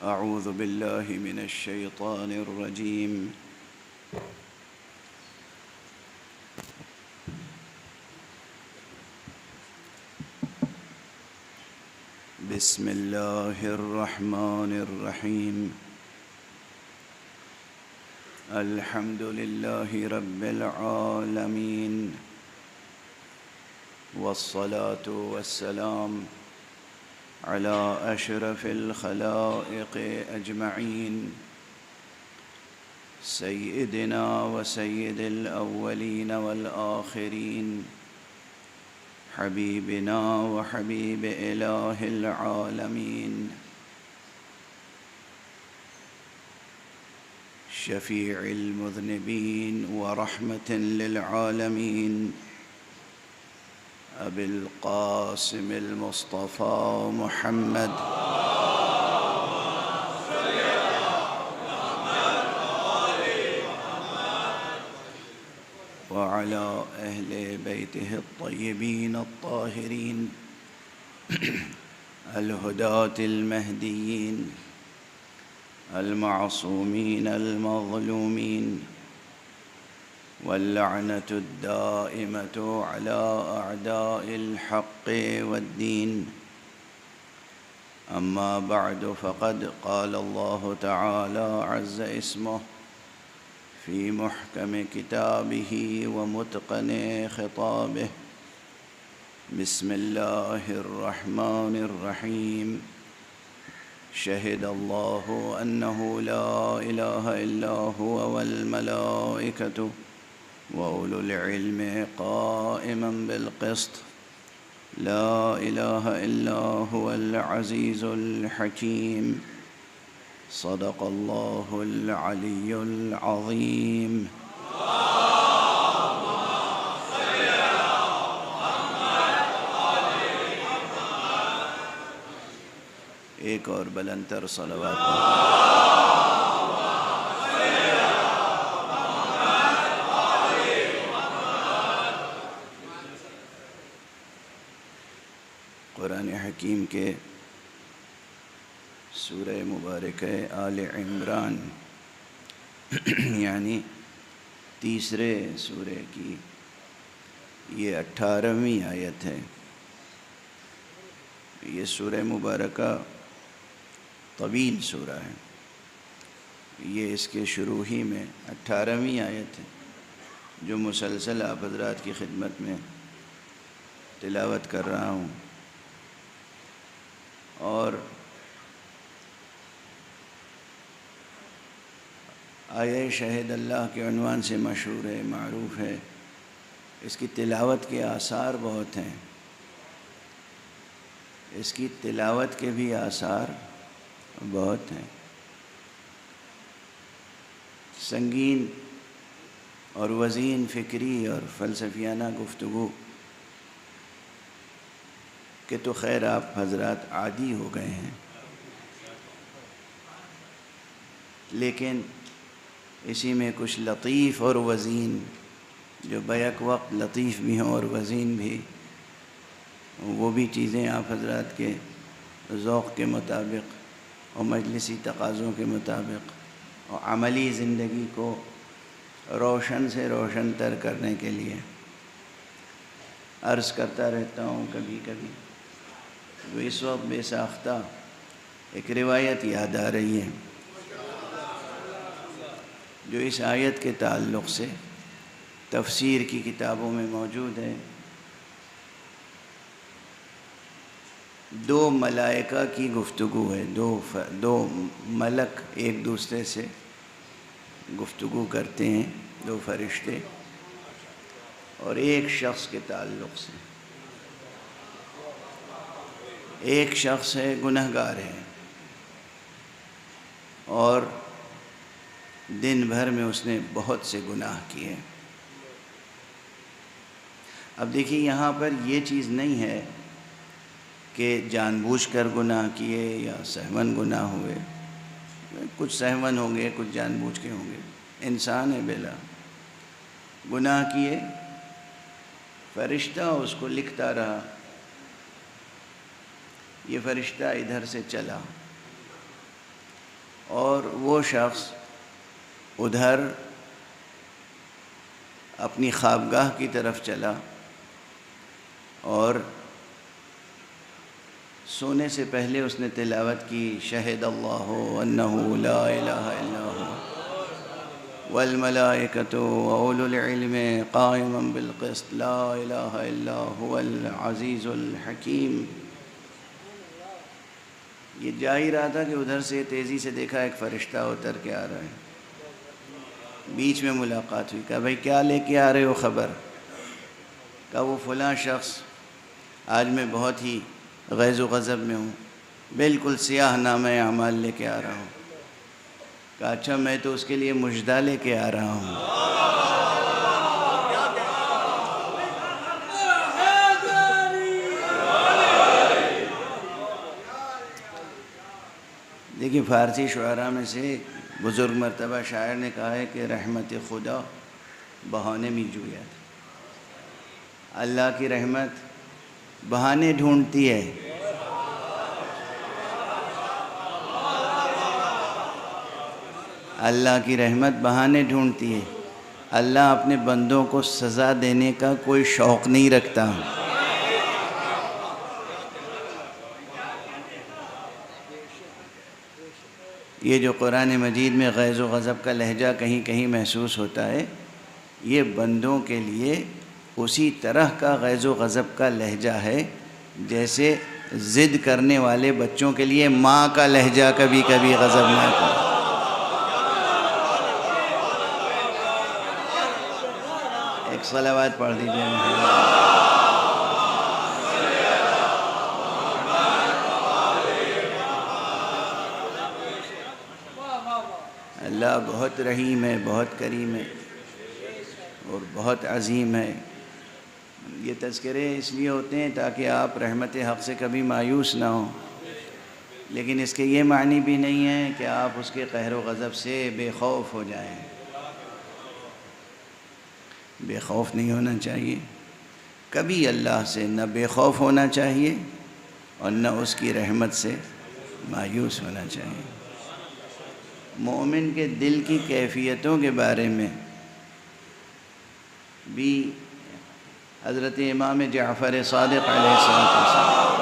أعوذ بالله من الشيطان الرجيم. بسم الله الرحمن الرحيم. الحمد لله رب العالمين، والصلاة والسلام على أشرف الخلائق أجمعين، سيدنا وسيد الأولين والآخرين، حبيبنا وحبيب إله العالمين، شفيع المذنبين ورحمة للعالمين، أبي القاسم المصطفى محمد وعلى أهل بيته الطيبين الطاهرين الهداة المهديين المعصومين المظلومين، واللعنة الدائمة على أعداء الحق والدين. أما بعد، فقد قال الله تعالى عز اسمه في محكم كتابه ومتقن خطابه: بسم الله الرحمن الرحيم. شهد الله أنه لا إله إلا هو والملائكة وأولو العلم قائما بالقسط، لا إله إلا هو العزيز الحكيم. صدق الله العلي العظيم. ایک اور بلندتر صلوات. قرآن حکیم کے سورہ مبارکہ آل عمران یعنی تیسرے سورہ کی یہ 18ویں آیت ہے. یہ سورہ مبارکہ طویل سورہ ہے. یہ اس کے شروع ہی میں 18ویں آیت ہے جو مسلسل آپ حضرات کی خدمت میں تلاوت کر رہا ہوں. اور آیہ شہد اللہ کے عنوان سے مشہور ہے، معروف ہے. اس کی تلاوت کے آثار بہت ہیں. اس کی تلاوت کے بھی آثار بہت ہیں. سنگین اور وزین فکری اور فلسفیانہ گفتگو کہ تو خیر آپ حضرات عادی ہو گئے ہیں، لیکن اسی میں کچھ لطیف اور وزین جو بیک وقت لطیف بھی ہوں اور وزین بھی، وہ بھی چیزیں آپ حضرات کے ذوق کے مطابق اور مجلسی تقاضوں کے مطابق اور عملی زندگی کو روشن سے روشن تر کرنے کے لیے عرض کرتا رہتا ہوں. کبھی کبھی جو اس وقت بے ساختہ ایک روایت یاد آ رہی ہے جو اس آیت کے تعلق سے تفسیر کی کتابوں میں موجود ہے. دو ملائکہ کی گفتگو ہے. دو ملک ایک دوسرے سے گفتگو کرتے ہیں، دو فرشتے، اور ایک شخص کے تعلق سے. ایک شخص ہے گنہگار ہے اور دن بھر میں اس نے بہت سے گناہ کیے. اب دیکھیے یہاں پر یہ چیز نہیں ہے کہ جان بوجھ کر گناہ کیے یا سہون گناہ ہوئے. کچھ سہون ہوں گے، کچھ جان بوجھ کے ہوں گے. انسان ہے بلا. گناہ کیے، فرشتہ اس کو لکھتا رہا. یہ فرشتہ ادھر سے چلا اور وہ شخص ادھر اپنی خوابگاہ کی طرف چلا اور سونے سے پہلے اس نے تلاوت کی شہد اللہ انہ لا الہ الا ہو والملائکۃ واولو العلم قائما بالقسط لا الہ الا هو العزیز الحکیم۔ یہ جا ہی رہا تھا کہ ادھر سے تیزی سے دیکھا ایک فرشتہ اتر کے آ رہا ہے، بیچ میں ملاقات ہوئی، کہا بھائی کیا لے کے آ رہے ہو خبر؟ کہا وہ فلاں شخص آج میں بہت ہی غیظ و غضب میں ہوں، بالکل سیاہ نامہ اعمال لے کے آ رہا ہوں۔ کہا اچھا میں تو اس کے لیے مژدہ لے کے آ رہا ہوں۔ دیکھیے فارسی شعراء میں سے ایک بزرگ مرتبہ شاعر نے کہا ہے کہ رحمت خدا بہانے میں جوید، اللہ کی رحمت بہانے ڈھونڈتی ہے۔ اللہ کی رحمت بہانے ڈھونڈتی ہے، اللہ اپنے بندوں کو سزا دینے کا کوئی شوق نہیں رکھتا۔ یہ جو قرآن مجید میں غیظ و غضب کا لہجہ کہیں کہیں محسوس ہوتا ہے، یہ بندوں کے لیے اسی طرح کا غیظ و غضب کا لہجہ ہے جیسے ضد کرنے والے بچوں کے لیے ماں کا لہجہ کبھی کبھی غضبناک ہے۔ ایک صلوات پڑھ دیجیے۔ اللہ بہت رحیم ہے، بہت کریم ہے اور بہت عظیم ہے۔ یہ تذکرے اس لیے ہوتے ہیں تاکہ آپ رحمت حق سے کبھی مایوس نہ ہوں، لیکن اس کے یہ معنی بھی نہیں ہے کہ آپ اس کے قہر و غضب سے بے خوف ہو جائیں۔ بے خوف نہیں ہونا چاہیے، کبھی اللہ سے نہ بے خوف ہونا چاہیے اور نہ اس کی رحمت سے مایوس ہونا چاہیے۔ مومن کے دل کی کیفیتوں کے بارے میں بھی حضرت امام جعفر صادق علیہ السلام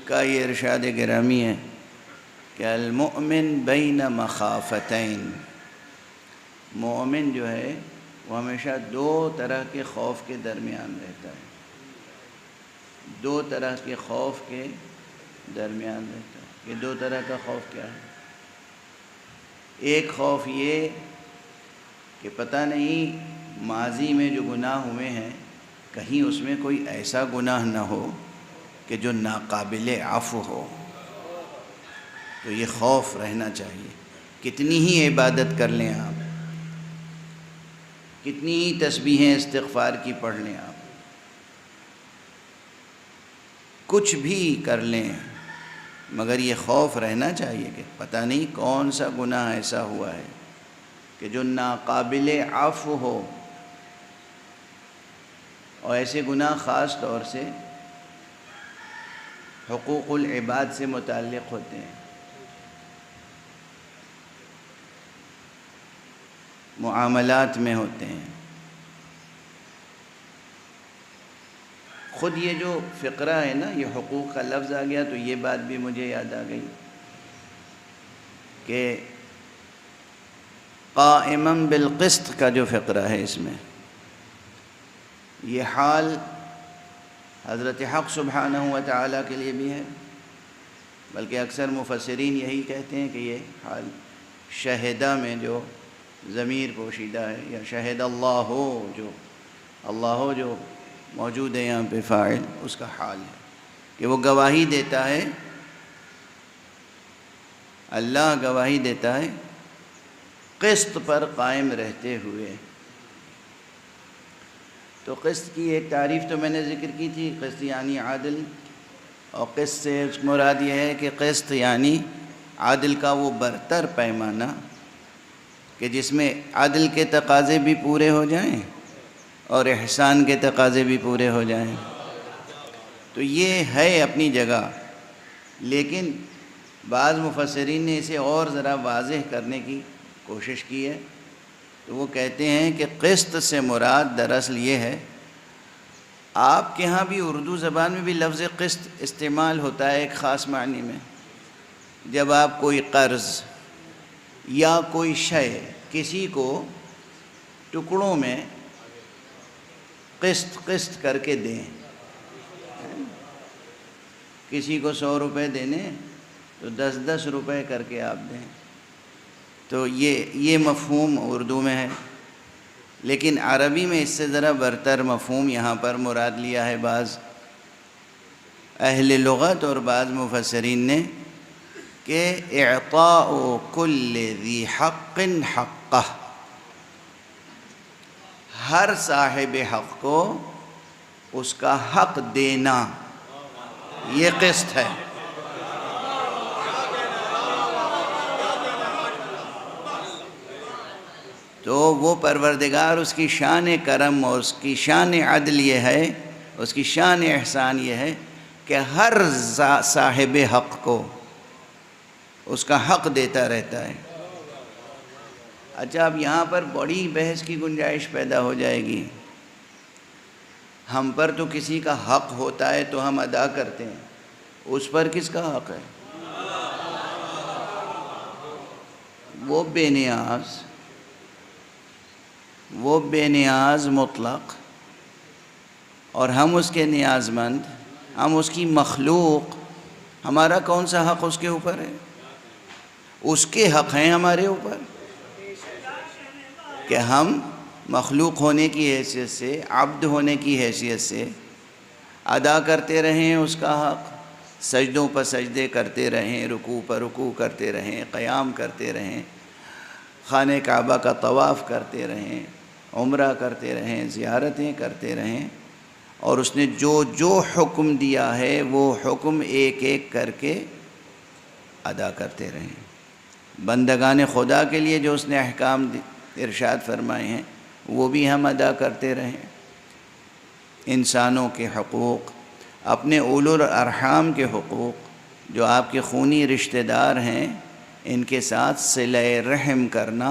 کا یہ ارشاد گرامی ہے کہ المؤمن بین مخافتین، مومن جو ہے وہ ہمیشہ دو طرح کے خوف کے درمیان رہتا ہے، دو طرح کے خوف کے درمیان رہتا ہے۔ یہ دو طرح کا خوف کیا ہے؟ ایک خوف یہ کہ پتہ نہیں ماضی میں جو گناہ ہوئے ہیں کہیں اس میں کوئی ایسا گناہ نہ ہو کہ جو ناقابل عفو ہو، تو یہ خوف رہنا چاہیے۔ کتنی ہی عبادت کر لیں آپ، کتنی ہی تسبیحیں استغفار کی پڑھ لیں آپ، کچھ بھی کر لیں، مگر یہ خوف رہنا چاہیے کہ پتہ نہیں کون سا گناہ ایسا ہوا ہے کہ جو ناقابل عفو ہو، اور ایسے گناہ خاص طور سے حقوق العباد سے متعلق ہوتے ہیں، معاملات میں ہوتے ہیں۔ خود یہ جو فقرہ ہے نا، یہ حقوق کا لفظ آ گیا تو یہ بات بھی مجھے یاد آ گئی کہ قائما بالقسط کا جو فقرہ ہے اس میں یہ حال حضرت حق سبحانہ و تعالیٰ کے لیے بھی ہے، بلکہ اکثر مفسرین یہی کہتے ہیں کہ یہ حال شہدہ میں جو ضمیر پوشیدہ ہے، یا شہد اللہ ہو، جو اللہ ہو جو موجود ہے یہاں پہ فاعل، اس کا حال ہے کہ وہ گواہی دیتا ہے، اللہ گواہی دیتا ہے قسط پر قائم رہتے ہوئے۔ تو قسط کی ایک تعریف تو میں نے ذکر کی تھی، قسط یعنی عادل، اور قسط سے مراد یہ ہے کہ قسط یعنی عادل کا وہ برتر پیمانہ کہ جس میں عدل کے تقاضے بھی پورے ہو جائیں اور احسان کے تقاضے بھی پورے ہو جائیں۔ تو یہ ہے اپنی جگہ، لیکن بعض مفسرین نے اسے اور ذرا واضح کرنے کی کوشش کی ہے، تو وہ کہتے ہیں کہ قسط سے مراد دراصل یہ ہے، آپ کے ہاں بھی اردو زبان میں بھی لفظ قسط استعمال ہوتا ہے ایک خاص معنی میں، جب آپ کوئی قرض یا کوئی شے کسی کو ٹکڑوں میں قسط کر کے دیں، کسی کو 100 روپے دینے تو 10 روپے کر کے آپ دیں، تو یہ مفہوم اردو میں ہے، لیکن عربی میں اس سے ذرا برتر مفہوم یہاں پر مراد لیا ہے بعض اہل لغت اور بعض مفسرین نے، کہ اعطاء کل ذی حق حقہ، ہر صاحب حق کو اس کا حق دینا، یہ قسط ہے۔ تو وہ پروردگار، اس کی شان کرم اور اس کی شان عدل یہ ہے، اس کی شان احسان یہ ہے کہ ہر صاحب حق کو اس کا حق دیتا رہتا ہے۔ اچھا، اب یہاں پر بڑی بحث کی گنجائش پیدا ہو جائے گی، ہم پر تو کسی کا حق ہوتا ہے تو ہم ادا کرتے ہیں، اس پر کس کا حق ہے؟ وہ بے نیاز مطلق، اور ہم اس کے نیاز مند، ہم اس کی مخلوق، ہمارا کون سا حق اس کے اوپر ہے؟ اس کے حق ہیں ہمارے اوپر کہ ہم مخلوق ہونے کی حیثیت سے، عبد ہونے کی حیثیت سے ادا کرتے رہیں اس کا حق، سجدوں پر سجدے کرتے رہیں، رکوع پر رکوع کرتے رہیں، قیام کرتے رہیں، خانہ کعبہ کا طواف کرتے رہیں، عمرہ کرتے رہیں، زیارتیں کرتے رہیں، اور اس نے جو حکم دیا ہے وہ حکم ایک ایک کر کے ادا کرتے رہیں۔ بندگان خدا کے لیے جو اس نے احکام ارشاد فرمائے ہیں وہ بھی ہم ادا کرتے رہیں۔ انسانوں کے حقوق، اپنے اولو الارحام کے حقوق، جو آپ کے خونی رشتہ دار ہیں، ان کے ساتھ صلہ رحم کرنا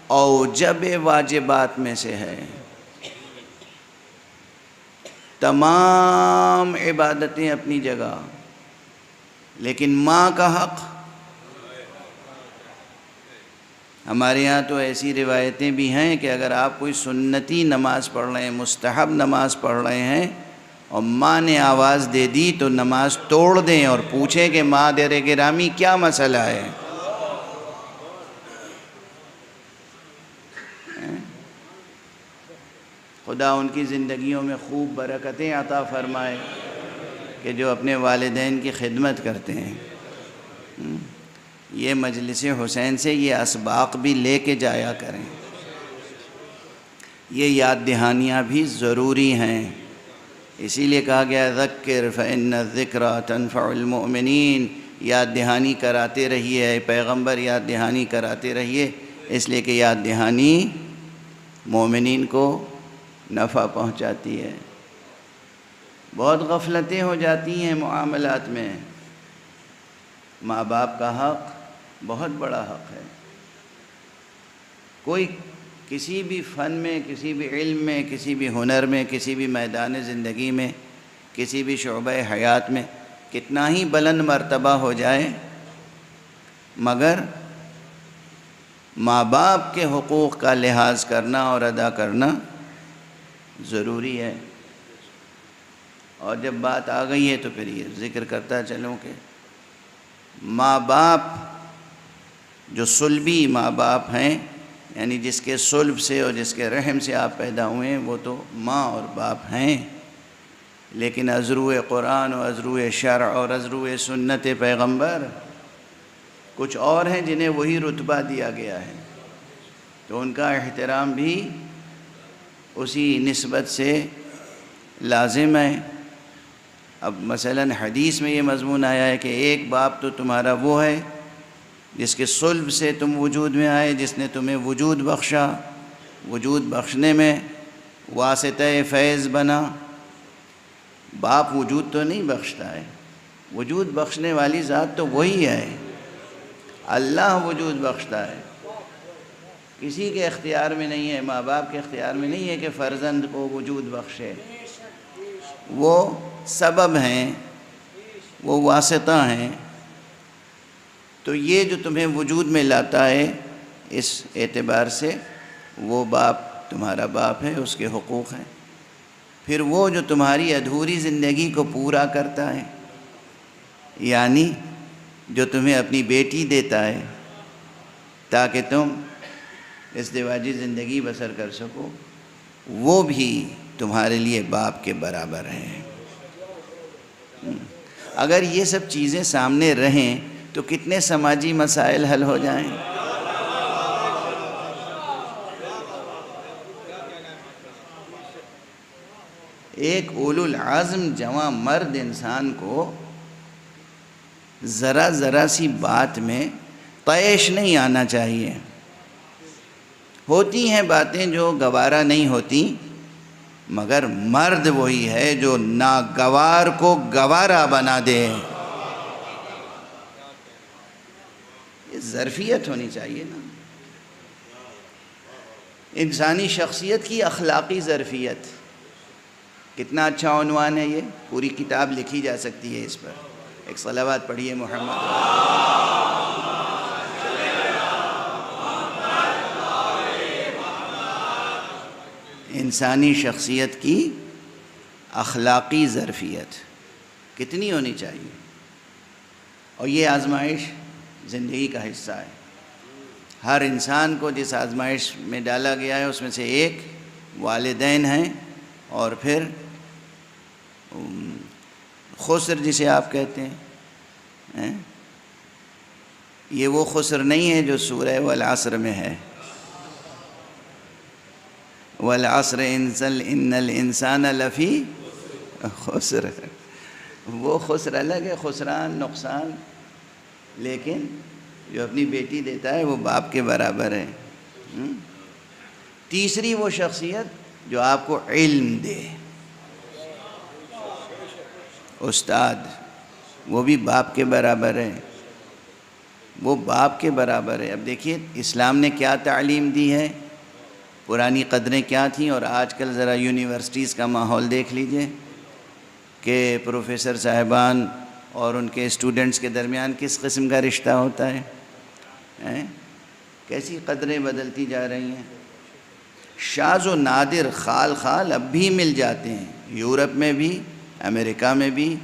اوجب واجبات میں سے ہے۔ تمام عبادتیں اپنی جگہ، لیکن ماں کا حق، ہمارے ہاں تو ایسی روایتیں بھی ہیں کہ اگر آپ کوئی سنتی نماز پڑھ رہے ہیں، مستحب نماز پڑھ رہے ہیں، اور ماں نے آواز دے دی تو نماز توڑ دیں اور پوچھیں کہ مادر گرامی کیا مسئلہ ہے۔ خدا ان کی زندگیوں میں خوب برکتیں عطا فرمائے کہ جو اپنے والدین کی خدمت کرتے ہیں۔ یہ مجلس حسین سے یہ اسباق بھی لے کے جایا کریں، یہ یاد دہانیاں بھی ضروری ہیں۔ اسی لیے کہا گیا ذکر فإن الذکریٰ تنفع المؤمنین، یاد دہانی کراتے رہیے، پیغمبر یاد دہانی کراتے رہیے، اس لیے کہ یاد دہانی مومنین کو نفع پہنچاتی ہے۔ بہت غفلتیں ہو جاتی ہیں معاملات میں۔ ماں باپ کا حق بہت بڑا حق ہے۔ کوئی کسی بھی فن میں، کسی بھی علم میں، کسی بھی ہنر میں، کسی بھی میدان زندگی میں، کسی بھی شعبہ حیات میں کتنا ہی بلند مرتبہ ہو جائے، مگر ماں باپ کے حقوق کا لحاظ کرنا اور ادا کرنا ضروری ہے۔ اور جب بات آ گئی ہے تو پھر یہ ذکر کرتا چلوں کہ ماں باپ جو صلبی ماں باپ ہیں، یعنی جس کے صلب سے اور جس کے رحم سے آپ پیدا ہوئے ہیں، وہ تو ماں اور باپ ہیں، لیکن ازرو قرآن و ازرو شرع اور ازرو سنت پیغمبر کچھ اور ہیں جنہیں وہی رتبہ دیا گیا ہے، تو ان کا احترام بھی اسی نسبت سے لازم ہے۔ اب مثلا حدیث میں یہ مضمون آیا ہے کہ ایک باپ تو تمہارا وہ ہے جس کے صلب سے تم وجود میں آئے، جس نے تمہیں وجود بخشا، وجود بخشنے میں واسطہ فیض بنا۔ باپ وجود تو نہیں بخشتا ہے، وجود بخشنے والی ذات تو وہی ہے، اللہ وجود بخشتا ہے، کسی کے اختیار میں نہیں ہے، ماں باپ کے اختیار میں نہیں ہے کہ فرزند کو وجود بخشے، وہ سبب ہیں، وہ واسطہ ہیں۔ تو یہ جو تمہیں وجود میں لاتا ہے اس اعتبار سے وہ باپ تمہارا باپ ہے، اس کے حقوق ہیں۔ پھر وہ جو تمہاری ادھوری زندگی کو پورا کرتا ہے، یعنی جو تمہیں اپنی بیٹی دیتا ہے تاکہ تم ازدواجی زندگی بسر کر سکو، وہ بھی تمہارے لیے باپ کے برابر ہے۔ اگر یہ سب چیزیں سامنے رہیں تو کتنے سماجی مسائل حل ہو جائیں۔ ایک اولو العزم جواں مرد انسان کو ذرا سی بات میں طیش نہیں آنا چاہیے۔ ہوتی ہیں باتیں جو گوارا نہیں ہوتی، مگر مرد وہی ہے جو ناگوار کو گوارا بنا دے۔ یہ ظرفیت ہونی چاہیے نا، انسانی شخصیت کی اخلاقی ظرفیت۔ کتنا اچھا عنوان ہے، یہ پوری کتاب لکھی جا سکتی ہے اس پر۔ ایک صلوات پڑھیے محمد۔ انسانی شخصیت کی اخلاقی ظرفیت کتنی ہونی چاہیے، اور یہ آزمائش زندگی کا حصہ ہے۔ ہر انسان کو جس آزمائش میں ڈالا گیا ہے اس میں سے ایک والدین ہیں، اور پھر خسر جسے آپ کہتے ہیں، یہ وہ خسر نہیں ہے جو سورہ والعصر میں ہے، والعصر ان الانسان لفی خسر، وہ خسر الگ ہے، خسران نقصان، لیکن جو اپنی بیٹی دیتا ہے وہ باپ کے برابر ہے۔ تیسری وہ شخصیت جو آپ کو علم دے، استاد، وہ بھی باپ کے برابر ہے، وہ باپ کے برابر ہے۔ اب دیکھیے اسلام نے کیا تعلیم دی ہے، پرانی قدریں کیا تھیں، اور آج کل ذرا یونیورسٹیز کا ماحول دیکھ لیجئے کہ پروفیسر صاحبان اور ان کے اسٹوڈنٹس کے درمیان کس قسم کا رشتہ ہوتا ہے، کیسی قدریں بدلتی جا رہی ہیں۔ شاذ و نادر خال خال اب بھی مل جاتے ہیں، یورپ میں بھی، امریکہ میں بھی،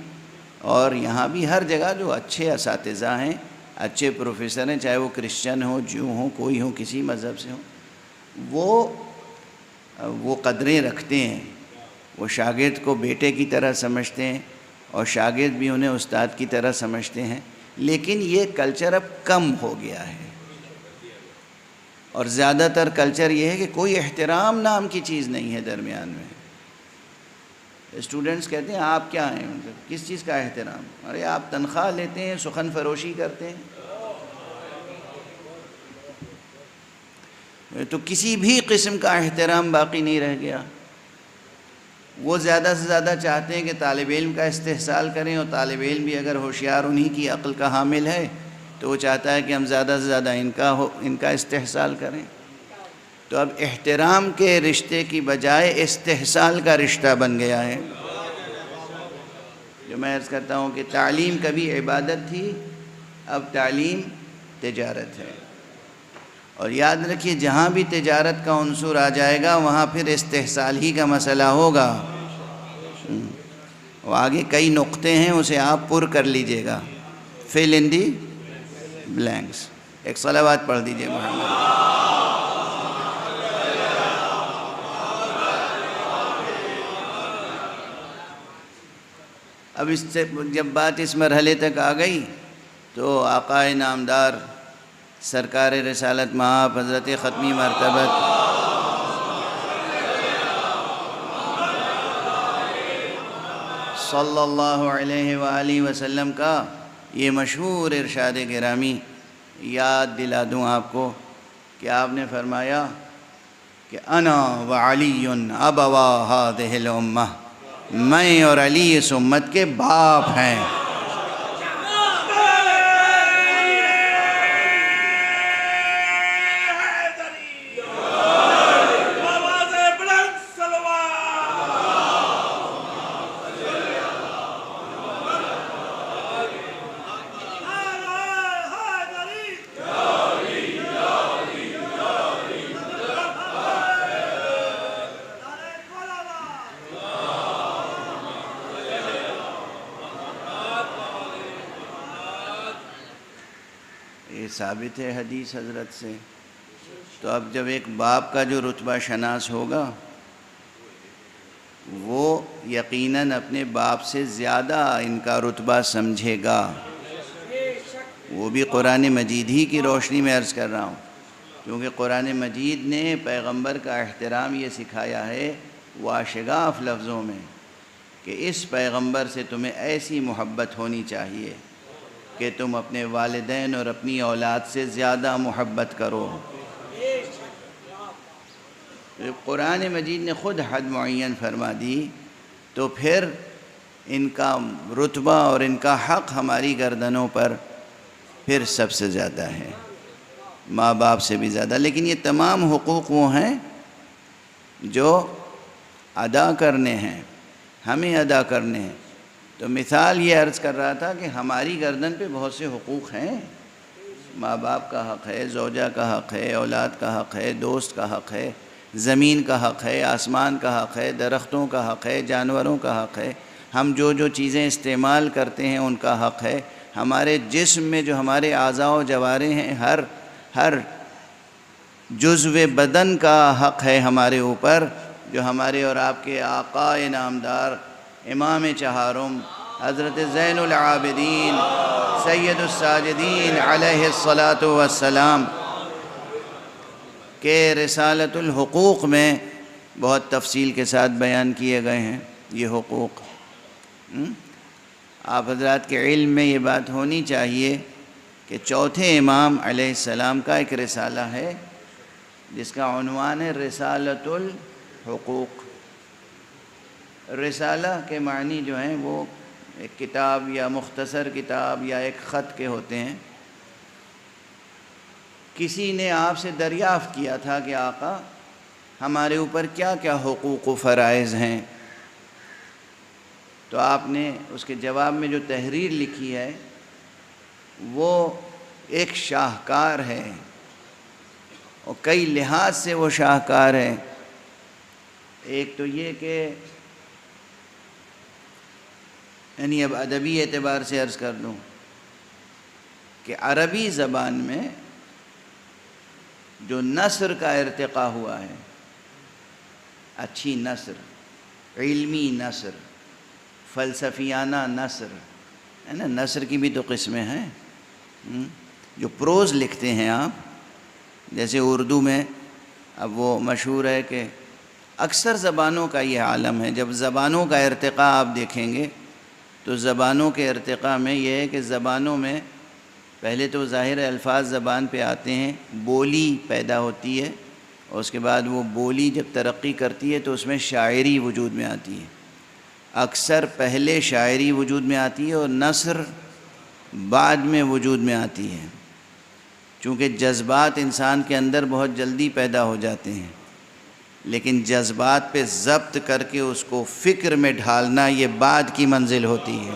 اور یہاں بھی، ہر جگہ جو اچھے اساتذہ ہیں، اچھے پروفیسر ہیں، چاہے وہ کرسچن ہوں، جو ہوں، کوئی ہوں، کسی مذہب سے ہوں، وہ قدریں رکھتے ہیں، وہ شاگرد کو بیٹے کی طرح سمجھتے ہیں، اور شاگرد بھی انہیں استاد کی طرح سمجھتے ہیں۔ لیکن یہ کلچر اب کم ہو گیا ہے، اور زیادہ تر کلچر یہ ہے کہ کوئی احترام نام کی چیز نہیں ہے درمیان میں۔ اسٹوڈنٹس کہتے ہیں آپ کیا ہیں، کس چیز کا احترام؟ ارے آپ تنخواہ لیتے ہیں، سخن فروشی کرتے ہیں، تو کسی بھی قسم کا احترام باقی نہیں رہ گیا۔ وہ زیادہ سے زیادہ چاہتے ہیں کہ طالب علم کا استحصال کریں، اور طالب علم بھی اگر ہوشیار انہی کی عقل کا حامل ہے تو وہ چاہتا ہے کہ ہم زیادہ سے زیادہ ان کا استحصال کریں۔ تو اب احترام کے رشتے کی بجائے استحصال کا رشتہ بن گیا ہے۔ جو میں عرض کرتا ہوں کہ تعلیم کبھی عبادت تھی، اب تعلیم تجارت ہے، اور یاد رکھیے جہاں بھی تجارت کا عنصر آ جائے گا وہاں پھر استحصال ہی کا مسئلہ ہوگا۔ وہ آگے کئی نقطے ہیں، اسے آپ پر کر لیجئے گا، fill in the blanks۔ ایک صلوات پڑھ دیجئے محمد۔ اب اس سے جب بات اس مرحلے تک آ گئی تو آقا نامدار سرکار رسالت مآب حضرت ختمی مرتبت صلی اللہ علیہ وآلہ وسلم کا یہ مشہور ارشاد گرامی یاد دلا دوں آپ کو کہ آپ نے فرمایا کہ انا وعلی ابوا ہذہ الامہ، میں اور علی اس امت کے باپ ہیں۔ یہ ثابت ہے حدیث حضرت سے۔ تو اب جب ایک باپ کا جو رتبہ شناس ہوگا وہ یقیناً اپنے باپ سے زیادہ ان کا رتبہ سمجھے گا، وہ بھی قرآن مجید ہی کی روشنی میں عرض کر رہا ہوں، کیونکہ قرآن مجید نے پیغمبر کا احترام یہ سکھایا ہے واشگاف لفظوں میں کہ اس پیغمبر سے تمہیں ایسی محبت ہونی چاہیے کہ تم اپنے والدین اور اپنی اولاد سے زیادہ محبت کرو۔ قرآن مجید نے خود حد معین فرما دی، تو پھر ان کا رتبہ اور ان کا حق ہماری گردنوں پر پھر سب سے زیادہ ہے، ماں باپ سے بھی زیادہ۔ لیکن یہ تمام حقوق وہ ہیں جو ادا کرنے ہیں، ہمیں ادا کرنے ہیں۔ تو مثال یہ عرض کر رہا تھا کہ ہماری گردن پہ بہت سے حقوق ہیں، ماں باپ کا حق ہے، زوجہ کا حق ہے، اولاد کا حق ہے، دوست کا حق ہے، زمین کا حق ہے، آسمان کا حق ہے، درختوں کا حق ہے، جانوروں کا حق ہے، ہم جو چیزیں استعمال کرتے ہیں ان کا حق ہے، ہمارے جسم میں جو ہمارے اعضاء و جوارح ہیں ہر جزو بدن کا حق ہے ہمارے اوپر، جو ہمارے اور آپ کے آقا انعامدار امام چہارم حضرت زین العابدین سید الساجدین علیہ الصلاۃ والسلام کہ رسالۃ الحقوق میں بہت تفصیل کے ساتھ بیان کیے گئے ہیں یہ حقوق۔ آپ حضرات کے علم میں یہ بات ہونی چاہیے کہ چوتھے امام علیہ السلام کا ایک رسالہ ہے جس کا عنوان ہے رسالۃ الحقوق۔ رسالہ کے معنی جو ہیں وہ ایک کتاب یا مختصر کتاب یا ایک خط کے ہوتے ہیں۔ کسی نے آپ سے دریافت کیا تھا کہ آقا ہمارے اوپر کیا کیا حقوق و فرائض ہیں، تو آپ نے اس کے جواب میں جو تحریر لکھی ہے وہ ایک شاہکار ہے، اور کئی لحاظ سے وہ شاہکار ہے۔ ایک تو یہ کہ یعنی اب ادبی اعتبار سے عرض کر دوں کہ عربی زبان میں جو نثر کا ارتقاء ہوا ہے، اچھی نثر، علمی نثر، فلسفیانہ نثر ہے نا، نثر کی بھی تو قسمیں ہیں، جو پروز لکھتے ہیں آپ، جیسے اردو میں اب وہ مشہور ہے کہ اکثر زبانوں کا یہ عالم ہے، جب زبانوں کا ارتقاء آپ دیکھیں گے تو زبانوں کے ارتقاء میں یہ ہے کہ زبانوں میں پہلے تو ظاہر الفاظ زبان پہ آتے ہیں، بولی پیدا ہوتی ہے، اور اس کے بعد وہ بولی جب ترقی کرتی ہے تو اس میں شاعری وجود میں آتی ہے۔ اکثر پہلے شاعری وجود میں آتی ہے اور نثر بعد میں وجود میں آتی ہے، چونکہ جذبات انسان کے اندر بہت جلدی پیدا ہو جاتے ہیں، لیکن جذبات پہ ضبط کر کے اس کو فکر میں ڈھالنا یہ بعد کی منزل ہوتی ہے۔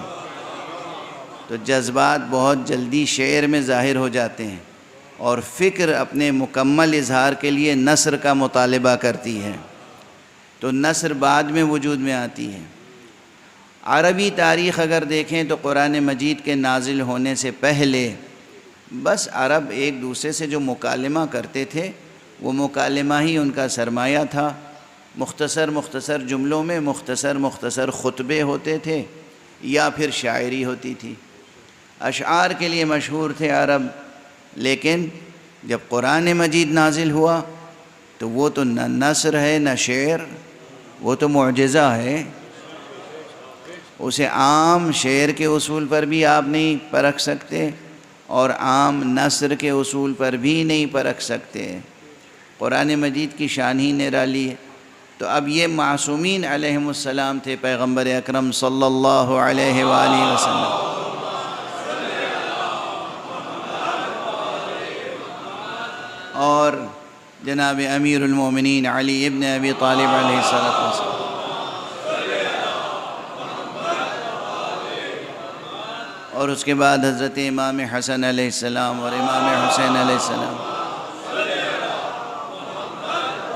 تو جذبات بہت جلدی شعر میں ظاہر ہو جاتے ہیں، اور فکر اپنے مکمل اظہار کے لیے نثر کا مطالبہ کرتی ہے، تو نثر بعد میں وجود میں آتی ہے۔ عربی تاریخ اگر دیکھیں تو قرآن مجید کے نازل ہونے سے پہلے بس عرب ایک دوسرے سے جو مکالمہ کرتے تھے وہ مکالمہ ہی ان کا سرمایہ تھا، مختصر جملوں میں مختصر خطبے ہوتے تھے یا پھر شاعری ہوتی تھی۔ اشعار کے لیے مشہور تھے عرب، لیکن جب قرآن مجید نازل ہوا تو وہ تو نہ نثر ہے نہ شعر، وہ تو معجزہ ہے، اسے عام شعر کے اصول پر بھی آپ نہیں پرکھ سکتے اور عام نثر کے اصول پر بھی نہیں پرکھ سکتے۔ قرآن مجید کی شان ہی نرالی ہے۔ تو اب یہ معصومین علیہم السلام تھے، پیغمبر اکرم صلی اللہ علیہ وآلہ وسلم، اور جناب امیر المومنین علی ابن ابی طالب علیہ السلام، اور اس کے بعد حضرت امام حسن علیہ السلام اور امام حسین علیہ السلام،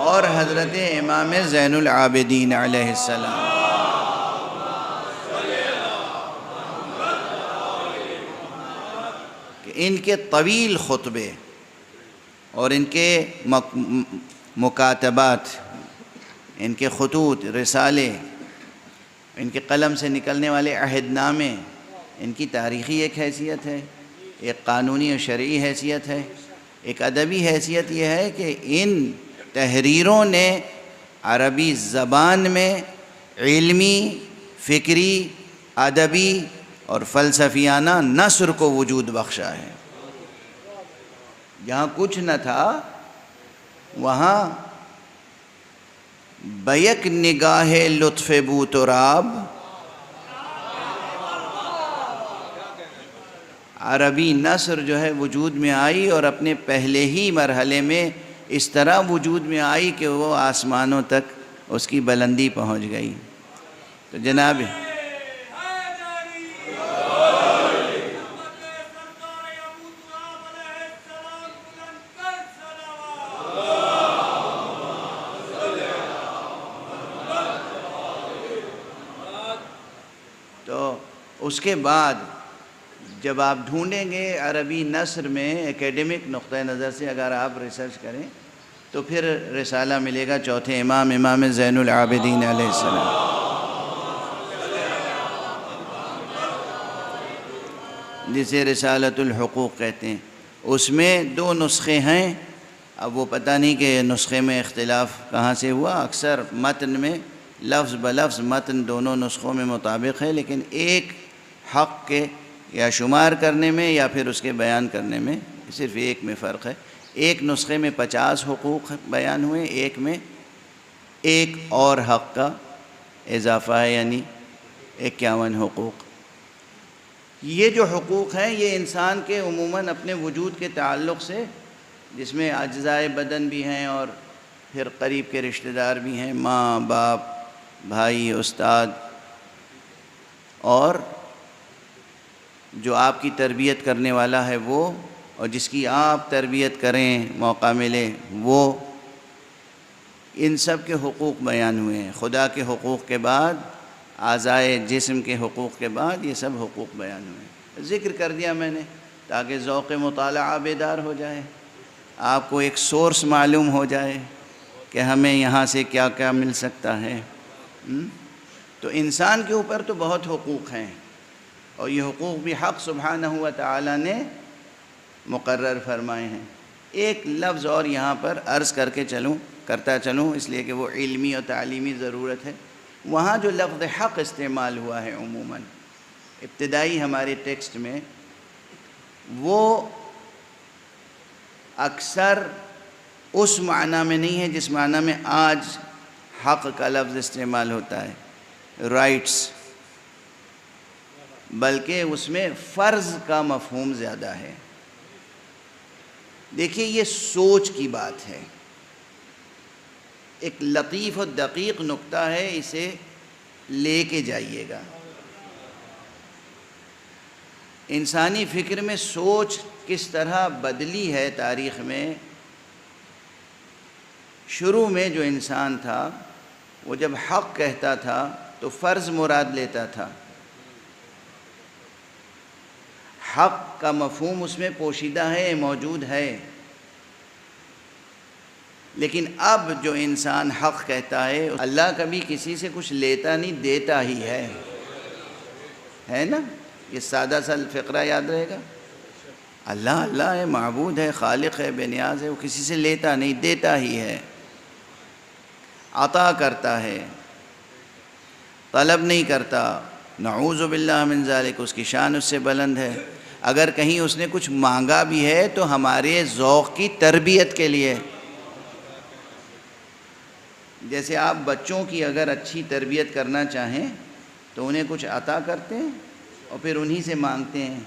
اور حضرت امام زین العابدین علیہ السلام۔ کہ ان کے طویل خطبے اور ان کے مکاتبات، ان کے خطوط، رسالے، ان کے قلم سے نکلنے والے عہد نامے، ان کی تاریخی ایک حیثیت ہے، ایک قانونی و شرعی حیثیت ہے، ایک ادبی حیثیت یہ ہے کہ ان تحریروں نے عربی زبان میں علمی، فکری، ادبی اور فلسفیانہ نثر کو وجود بخشا ہے۔ جہاں کچھ نہ تھا وہاں بیک نگاہ لطف بو تراب عربی نثر جو ہے وجود میں آئی، اور اپنے پہلے ہی مرحلے میں اس طرح وجود میں آئی کہ وہ آسمانوں تک اس کی بلندی پہنچ گئی۔ تو جناب تو اس کے بعد جب آپ ڈھونڈیں گے عربی نثر میں ایکیڈمک نقطہ نظر سے اگر آپ ریسرچ کریں تو پھر رسالہ ملے گا چوتھے امام، امام زین العابدین علیہ السلام، جسے رسالۃ الحقوق کہتے ہیں۔ اس میں 2 نسخے ہیں، اب وہ پتہ نہیں کہ نسخے میں اختلاف کہاں سے ہوا، اکثر متن میں لفظ بلفظ متن دونوں نسخوں میں مطابق ہے، لیکن ایک حق کے یا شمار کرنے میں یا پھر اس کے بیان کرنے میں صرف ایک میں فرق ہے۔ ایک نسخے میں 50 حقوق بیان ہوئے، ایک میں ایک اور حق کا اضافہ ہے، یعنی 51 حقوق۔ یہ جو حقوق ہیں یہ انسان کے عموماً اپنے وجود کے تعلق سے، جس میں اجزائے بدن بھی ہیں اور پھر قریب کے رشتہ دار بھی ہیں، ماں، باپ، بھائی، استاد، اور جو آپ کی تربیت کرنے والا ہے وہ، اور جس کی آپ تربیت کریں موقع ملے وہ، ان سب کے حقوق بیان ہوئے ہیں۔ خدا کے حقوق کے بعد، اعضائے جسم کے حقوق کے بعد یہ سب حقوق بیان ہوئے ہیں۔ ذکر کر دیا میں نے تاکہ ذوق مطالعہ بیدار ہو جائے، آپ کو ایک سورس معلوم ہو جائے کہ ہمیں یہاں سے کیا کیا مل سکتا ہے۔ تو انسان کے اوپر تو بہت حقوق ہیں، اور یہ حقوق بھی حق سبحانہ و تعالی نے مقرر فرمائے ہیں۔ ایک لفظ اور یہاں پر عرض کرتا چلوں اس لیے کہ وہ علمی اور تعلیمی ضرورت ہے۔ وہاں جو لفظ حق استعمال ہوا ہے عموماً ابتدائی ہمارے ٹیکسٹ میں، وہ اکثر اس معنی میں نہیں ہے جس معنی میں آج حق کا لفظ استعمال ہوتا ہے، رائٹس، بلکہ اس میں فرض کا مفہوم زیادہ ہے۔ دیکھیے یہ سوچ کی بات ہے، ایک لطیف و دقیق نکتہ ہے، اسے لے کے جائیے گا۔ انسانی فکر میں سوچ کس طرح بدلی ہے تاریخ میں۔ شروع میں جو انسان تھا وہ جب حق کہتا تھا تو فرض مراد لیتا تھا، حق کا مفہوم اس میں پوشیدہ ہے، موجود ہے۔ لیکن اب جو انسان حق کہتا ہے، اللہ کبھی کسی سے کچھ لیتا نہیں، دیتا ہی ہے نا؟ یہ سادہ سا فقرہ یاد رہے گا، اللہ اللہ ہے، معبود ہے، خالق ہے، بے نیاز ہے، وہ کسی سے لیتا نہیں، دیتا ہی ہے، عطا کرتا ہے، طلب نہیں کرتا۔ نعوذ باللہ من ذالک، اس کی شان اس سے بلند ہے۔ اگر کہیں اس نے کچھ مانگا بھی ہے تو ہمارے ذوق کی تربیت کے لیے، جیسے آپ بچوں کی اگر اچھی تربیت کرنا چاہیں تو انہیں کچھ عطا کرتے ہیں اور پھر انہی سے مانگتے ہیں.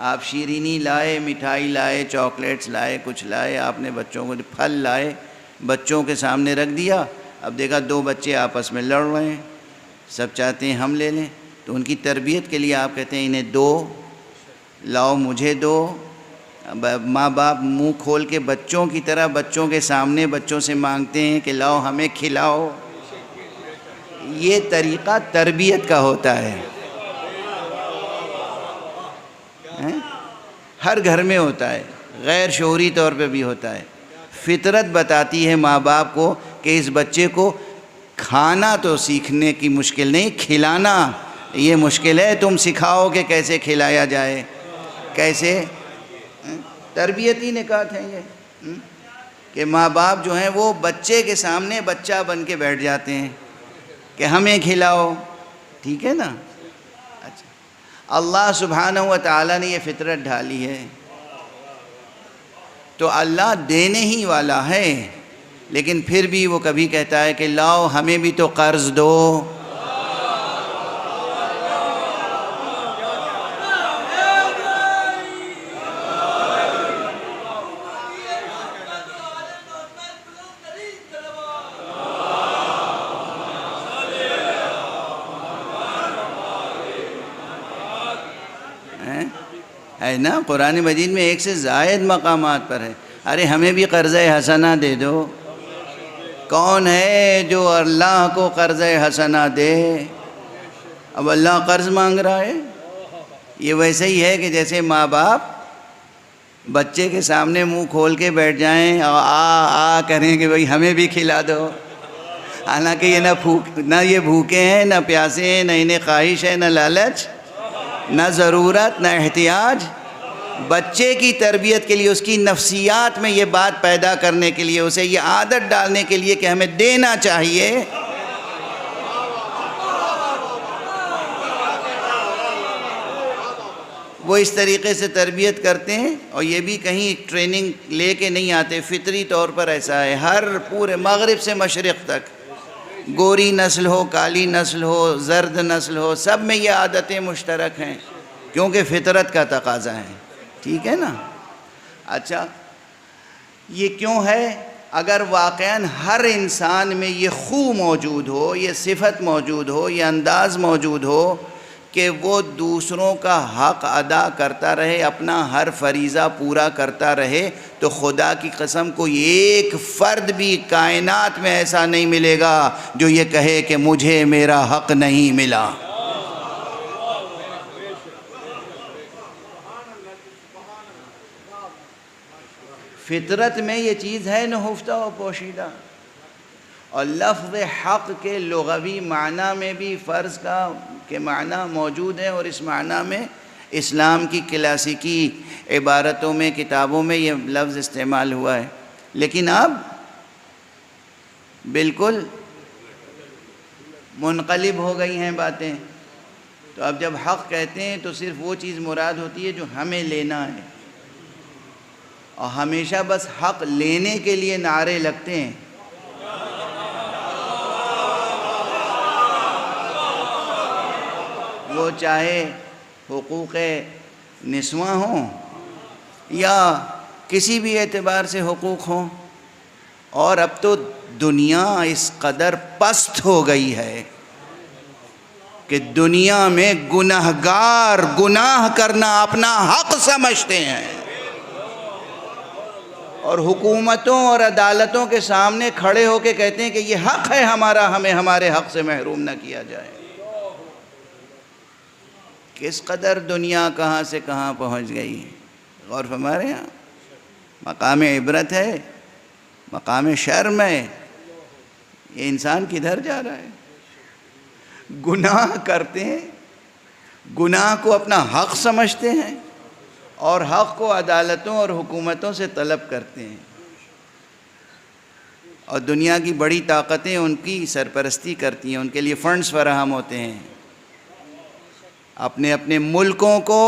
آپ شیرینی لائے، مٹھائی لائے، چاکلیٹس لائے، کچھ لائے، آپ نے بچوں کو پھل لائے، بچوں کے سامنے رکھ دیا. اب دیکھا 2 بچے آپس میں لڑ رہے ہیں، سب چاہتے ہیں ہم لے لیں، تو ان کی تربیت کے لیے آپ کہتے ہیں انہیں دو، لاؤ مجھے دو. ماں باپ منہ کھول کے بچوں کی طرح بچوں کے سامنے بچوں سے مانگتے ہیں کہ لاؤ ہمیں کھلاؤ. یہ طریقہ تربیت کا ہوتا ہے. ہر گھر میں ہوتا ہے، غیر شعوری طور پہ بھی ہوتا ہے. فطرت بتاتی ہے ماں باپ کو کہ اس بچے کو کھانا تو سیکھنے کی مشکل نہیں، کھلانا یہ مشکل ہے. تم سکھاؤ کہ کیسے کھلایا جائے، کیسے. تربیتی نکات ہیں یہ کہ ماں باپ جو ہیں وہ بچے کے سامنے بچہ بن کے بیٹھ جاتے ہیں کہ ہمیں کھلاؤ. ٹھیک ہے نا. اچھا، اللہ سبحانہ و تعالیٰ نے یہ فطرت ڈھالی ہے تو اللہ دینے ہی والا ہے، لیکن پھر بھی وہ کبھی کہتا ہے کہ لاؤ ہمیں بھی تو قرض دو. ہے نا، قرآن مجید میں 1 سے زائد مقامات پر ہے. ارے ہمیں بھی قرض حسنہ دے دو. کون ہے جو اللہ کو قرض حسنہ دے؟ اب اللہ قرض مانگ رہا ہے. یہ ویسے ہی ہے کہ جیسے ماں باپ بچے کے سامنے منہ کھول کے بیٹھ جائیں اور آ کریں کہ بھئی ہمیں بھی کھلا دو. حالانکہ یہ نہ یہ بھوکے ہیں، نہ پیاسے ہیں، نہ انہیں خواہش ہے، نہ لالچ، نہ ضرورت، نہ احتیاج. بچے کی تربیت کے لیے، اس کی نفسیات میں یہ بات پیدا کرنے کے لیے، اسے یہ عادت ڈالنے کے لیے کہ ہمیں دینا چاہیے. وہ اس طریقے سے تربیت کرتے ہیں، اور یہ بھی کہیں ٹریننگ لے کے نہیں آتے، فطری طور پر ایسا ہے. ہر پورے مغرب سے مشرق تک، گوری نسل ہو، کالی نسل ہو، زرد نسل ہو، سب میں یہ عادتیں مشترک ہیں کیونکہ فطرت کا تقاضا ہے. ٹھیک ہے نا. اچھا، یہ کیوں ہے؟ اگر واقعاً ہر انسان میں یہ خو موجود ہو، یہ صفت موجود ہو، یہ انداز موجود ہو کہ وہ دوسروں کا حق ادا کرتا رہے، اپنا ہر فریضہ پورا کرتا رہے، تو خدا کی قسم کوئی ایک فرد بھی کائنات میں ایسا نہیں ملے گا جو یہ کہے کہ مجھے میرا حق نہیں ملا. فطرت میں یہ چیز ہے نہفتہ و پوشیدہ. اور لفظ حق کے لغوی معنی میں بھی فرض کا کے معنی موجود ہے، اور اس معنی میں اسلام کی کلاسیکی عبارتوں میں، کتابوں میں یہ لفظ استعمال ہوا ہے. لیکن اب بالکل منقلب ہو گئی ہیں باتیں. تو اب جب حق کہتے ہیں تو صرف وہ چیز مراد ہوتی ہے جو ہمیں لینا ہے، اور ہمیشہ بس حق لینے کے لیے نعرے لگتے ہیں. وہ چاہے حقوق نسواں ہوں یا کسی بھی اعتبار سے حقوق ہوں. اور اب تو دنیا اس قدر پست ہو گئی ہے کہ دنیا میں گنہگار گناہ کرنا اپنا حق سمجھتے ہیں، اور حکومتوں اور عدالتوں کے سامنے کھڑے ہو کے کہتے ہیں کہ یہ حق ہے ہمارا، ہمیں ہمارے حق سے محروم نہ کیا جائے. کس قدر دنیا کہاں سے کہاں پہنچ گئی. غور فرما رہے ہیں. مقام عبرت ہے، مقام شرم ہے. یہ انسان کدھر جا رہا ہے؟ گناہ کرتے ہیں، گناہ کو اپنا حق سمجھتے ہیں، اور حق کو عدالتوں اور حکومتوں سے طلب کرتے ہیں. اور دنیا کی بڑی طاقتیں ان کی سرپرستی کرتی ہیں، ان کے لیے فنڈز فراہم ہوتے ہیں. اپنے اپنے ملکوں کو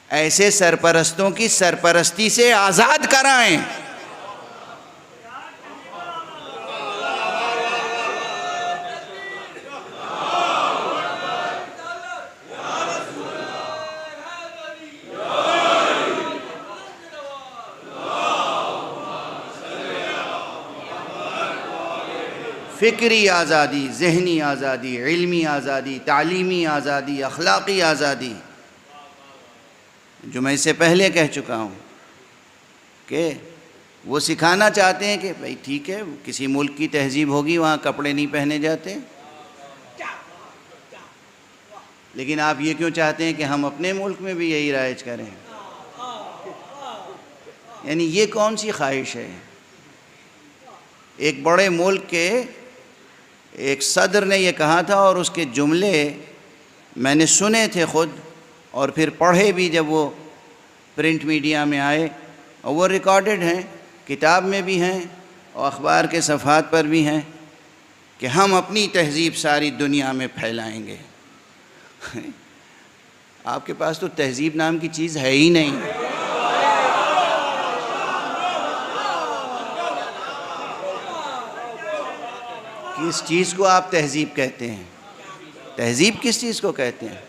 ایسے سرپرستوں کی سرپرستی سے آزاد کرائیں. فکری آزادی، ذہنی آزادی، علمی آزادی، تعلیمی آزادی، اخلاقی آزادی، جو میں اس سے پہلے کہہ چکا ہوں کہ وہ سکھانا چاہتے ہیں کہ بھئی ٹھیک ہے، کسی ملک کی تہذیب ہوگی وہاں کپڑے نہیں پہنے جاتے، لیکن آپ یہ کیوں چاہتے ہیں کہ ہم اپنے ملک میں بھی یہی رائج کریں؟ یعنی یہ کون سی خواہش ہے؟ ایک بڑے ملک کے ایک صدر نے یہ کہا تھا، اور اس کے جملے میں نے سنے تھے خود، اور پھر پڑھے بھی جب وہ پرنٹ میڈیا میں آئے، اور وہ ریکارڈڈ ہیں، کتاب میں بھی ہیں اور اخبار کے صفحات پر بھی ہیں، کہ ہم اپنی تہذیب ساری دنیا میں پھیلائیں گے۔ آپ کے پاس تو تہذیب نام کی چیز ہے ہی نہیں۔ کس چیز کو آپ تہذیب کہتے ہیں؟ تہذیب کس چیز کو کہتے ہیں؟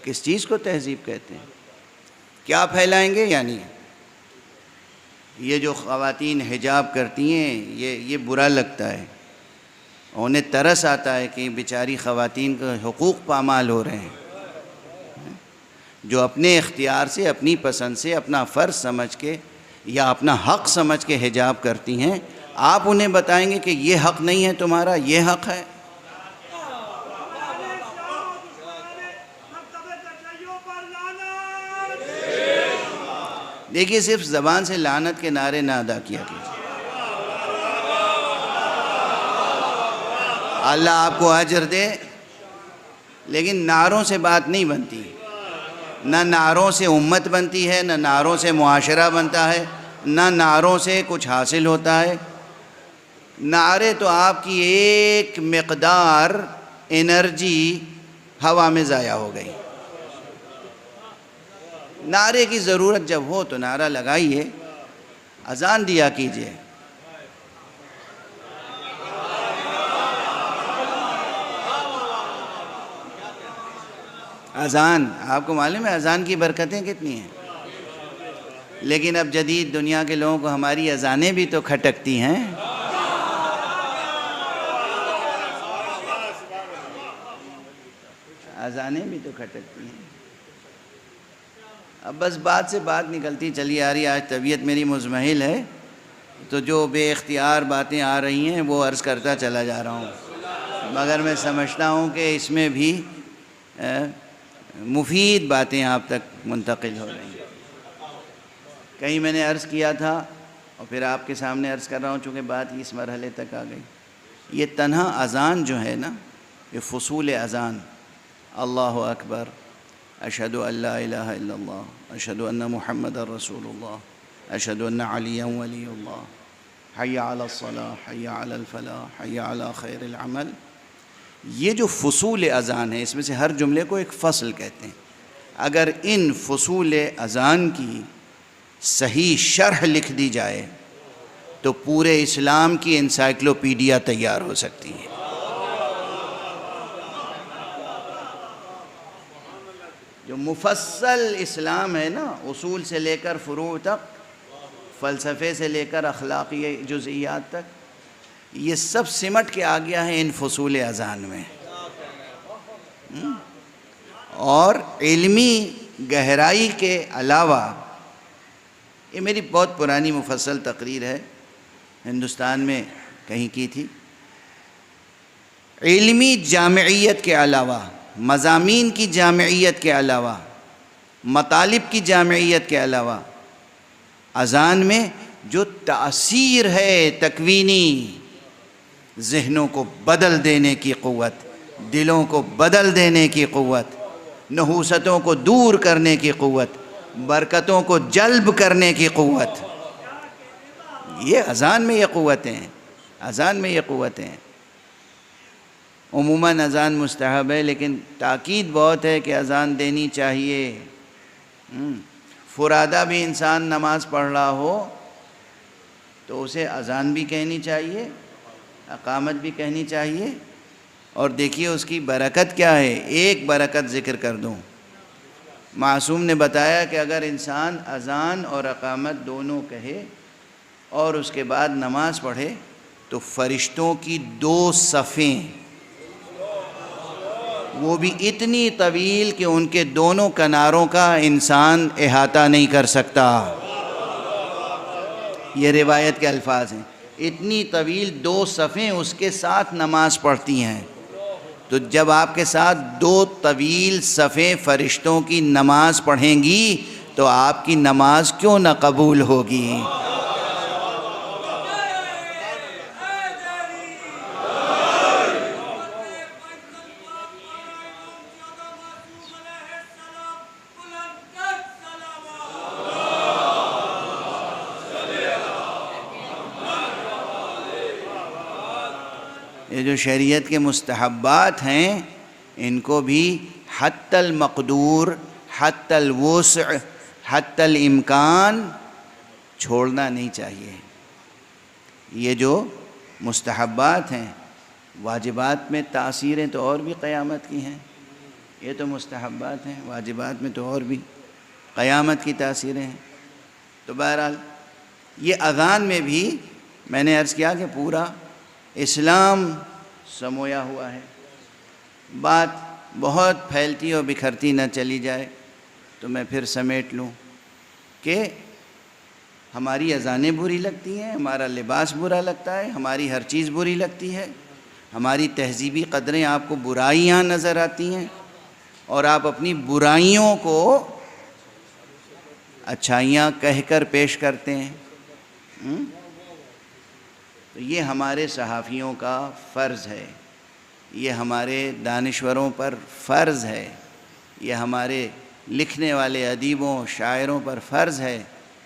کس چیز کو تہذیب کہتے ہیں؟ کیا پھیلائیں گے؟ یعنی یہ جو خواتین حجاب کرتی ہیں، یہ برا لگتا ہے، انہیں ترس آتا ہے کہ بیچاری خواتین کے حقوق پامال ہو رہے ہیں، جو اپنے اختیار سے، اپنی پسند سے، اپنا فرض سمجھ کے یا اپنا حق سمجھ کے حجاب کرتی ہیں، آپ انہیں بتائیں گے کہ یہ حق نہیں ہے تمہارا، یہ حق ہے۔ دیکھیے، صرف زبان سے لعنت کے نعرے نہ ادا کیا کیجیے۔ اللہ آپ کو اجر دے، لیکن نعروں سے بات نہیں بنتی، نہ نعروں سے امت بنتی ہے، نہ نعروں سے معاشرہ بنتا ہے، نہ نعروں سے کچھ حاصل ہوتا ہے۔ نعرے تو آپ کی ایک مقدار انرجی ہوا میں ضائع ہو گئی۔ نعرے کی ضرورت جب ہو تو نعرہ لگائیے، اذان دیا کیجیے۔ اذان، آپ کو معلوم ہے اذان کی برکتیں کتنی ہیں؟ لیکن اب جدید دنیا کے لوگوں کو ہماری اذانیں بھی تو کھٹکتی ہیں۔ اذانیں بھی تو کھٹکتی ہیں۔ اب بس بات سے بات نکلتی چلی آ رہی، آج طبیعت میری مزمحل ہے، تو جو بے اختیار باتیں آ رہی ہیں وہ عرض کرتا چلا جا رہا ہوں، مگر میں سمجھتا ہوں کہ اس میں بھی مفید باتیں آپ تک منتقل ہو رہی ہیں۔ کہیں میں نے عرض کیا تھا، اور پھر آپ کے سامنے عرض کر رہا ہوں، چونکہ بات اس مرحلے تک آ گئی، یہ تنہا اذان جو ہے نا، یہ فصول اذان، اللہ اکبر، اشہد ان لا الہ الا اللہ، اشہد ان محمد رسول اللہ، اشہد ان علی ولی اللہ، حی علی الصلاح، حی علی الفلاح، حی علی خیر العمل، یہ جو فصول اذان ہے، اس میں سے ہر جملے کو ایک فصل کہتے ہیں۔ اگر ان فصول اذان کی صحیح شرح لکھ دی جائے تو پورے اسلام کی انسائکلوپیڈیا تیار ہو سکتی ہے۔ جو مفصل اسلام ہے نا، اصول سے لے کر فروع تک، فلسفے سے لے کر اخلاقی جزئیات تک، یہ سب سمٹ کے آ گیا ہے ان فصول اذان میں۔ اور علمی گہرائی کے علاوہ، یہ میری بہت پرانی مفصل تقریر ہے، ہندوستان میں کہیں کی تھی، علمی جامعیت کے علاوہ، مضامین کی جامعیت کے علاوہ، مطالب کی جامعیت کے علاوہ، اذان میں جو تاثیر ہے تکوینی، ذہنوں کو بدل دینے کی قوت، دلوں کو بدل دینے کی قوت، نحوستوں کو دور کرنے کی قوت، برکتوں کو جلب کرنے کی قوت، یہ اذان میں یہ قوتیں ہیں، اذان میں یہ قوتیں ہیں۔ عموماً اذان مستحب ہے، لیکن تاکید بہت ہے کہ اذان دینی چاہیے۔ فرادہ بھی انسان نماز پڑھ رہا ہو تو اسے اذان بھی کہنی چاہیے، اقامت بھی کہنی چاہیے، اور دیکھیے اس کی برکت کیا ہے۔ ایک برکت ذکر کر دوں، معصوم نے بتایا کہ اگر انسان اذان اور اقامت دونوں کہے اور اس کے بعد نماز پڑھے تو فرشتوں کی 2 صفیں، وہ بھی اتنی طویل کہ ان کے دونوں کناروں کا انسان احاطہ نہیں کر سکتا. یہ روایت کے الفاظ ہیں. اتنی طویل 2 صفیں اس کے ساتھ نماز پڑھتی ہیں. تو جب آپ کے ساتھ 2 طویل صفیں فرشتوں کی نماز پڑھیں گی تو آپ کی نماز کیوں نہ قبول ہوگی؟ یہ جو شریعت کے مستحبات ہیں ان کو بھی حتی المقدور، حتی الوسع، حتی الامکان چھوڑنا نہیں چاہیے. یہ جو مستحبات ہیں، واجبات میں تاثیریں تو اور بھی قیامت کی ہیں. یہ تو مستحبات ہیں، واجبات میں تو اور بھی قیامت کی تاثیریں ہیں. تو بہرحال یہ اذان میں بھی میں نے عرض کیا کہ پورا اسلام سمویا ہوا ہے. بات بہت پھیلتی اور بکھرتی نہ چلی جائے تو میں پھر سمیٹ لوں کہ ہماری اذانیں بری لگتی ہیں، ہمارا لباس برا لگتا ہے، ہماری ہر چیز بری لگتی ہے، ہماری تہذیبی قدریں آپ کو برائیاں نظر آتی ہیں اور آپ اپنی برائیوں کو اچھائیاں کہہ کر پیش کرتے ہیں. تو یہ ہمارے صحافیوں کا فرض ہے، یہ ہمارے دانشوروں پر فرض ہے، یہ ہمارے لکھنے والے ادیبوں شاعروں پر فرض ہے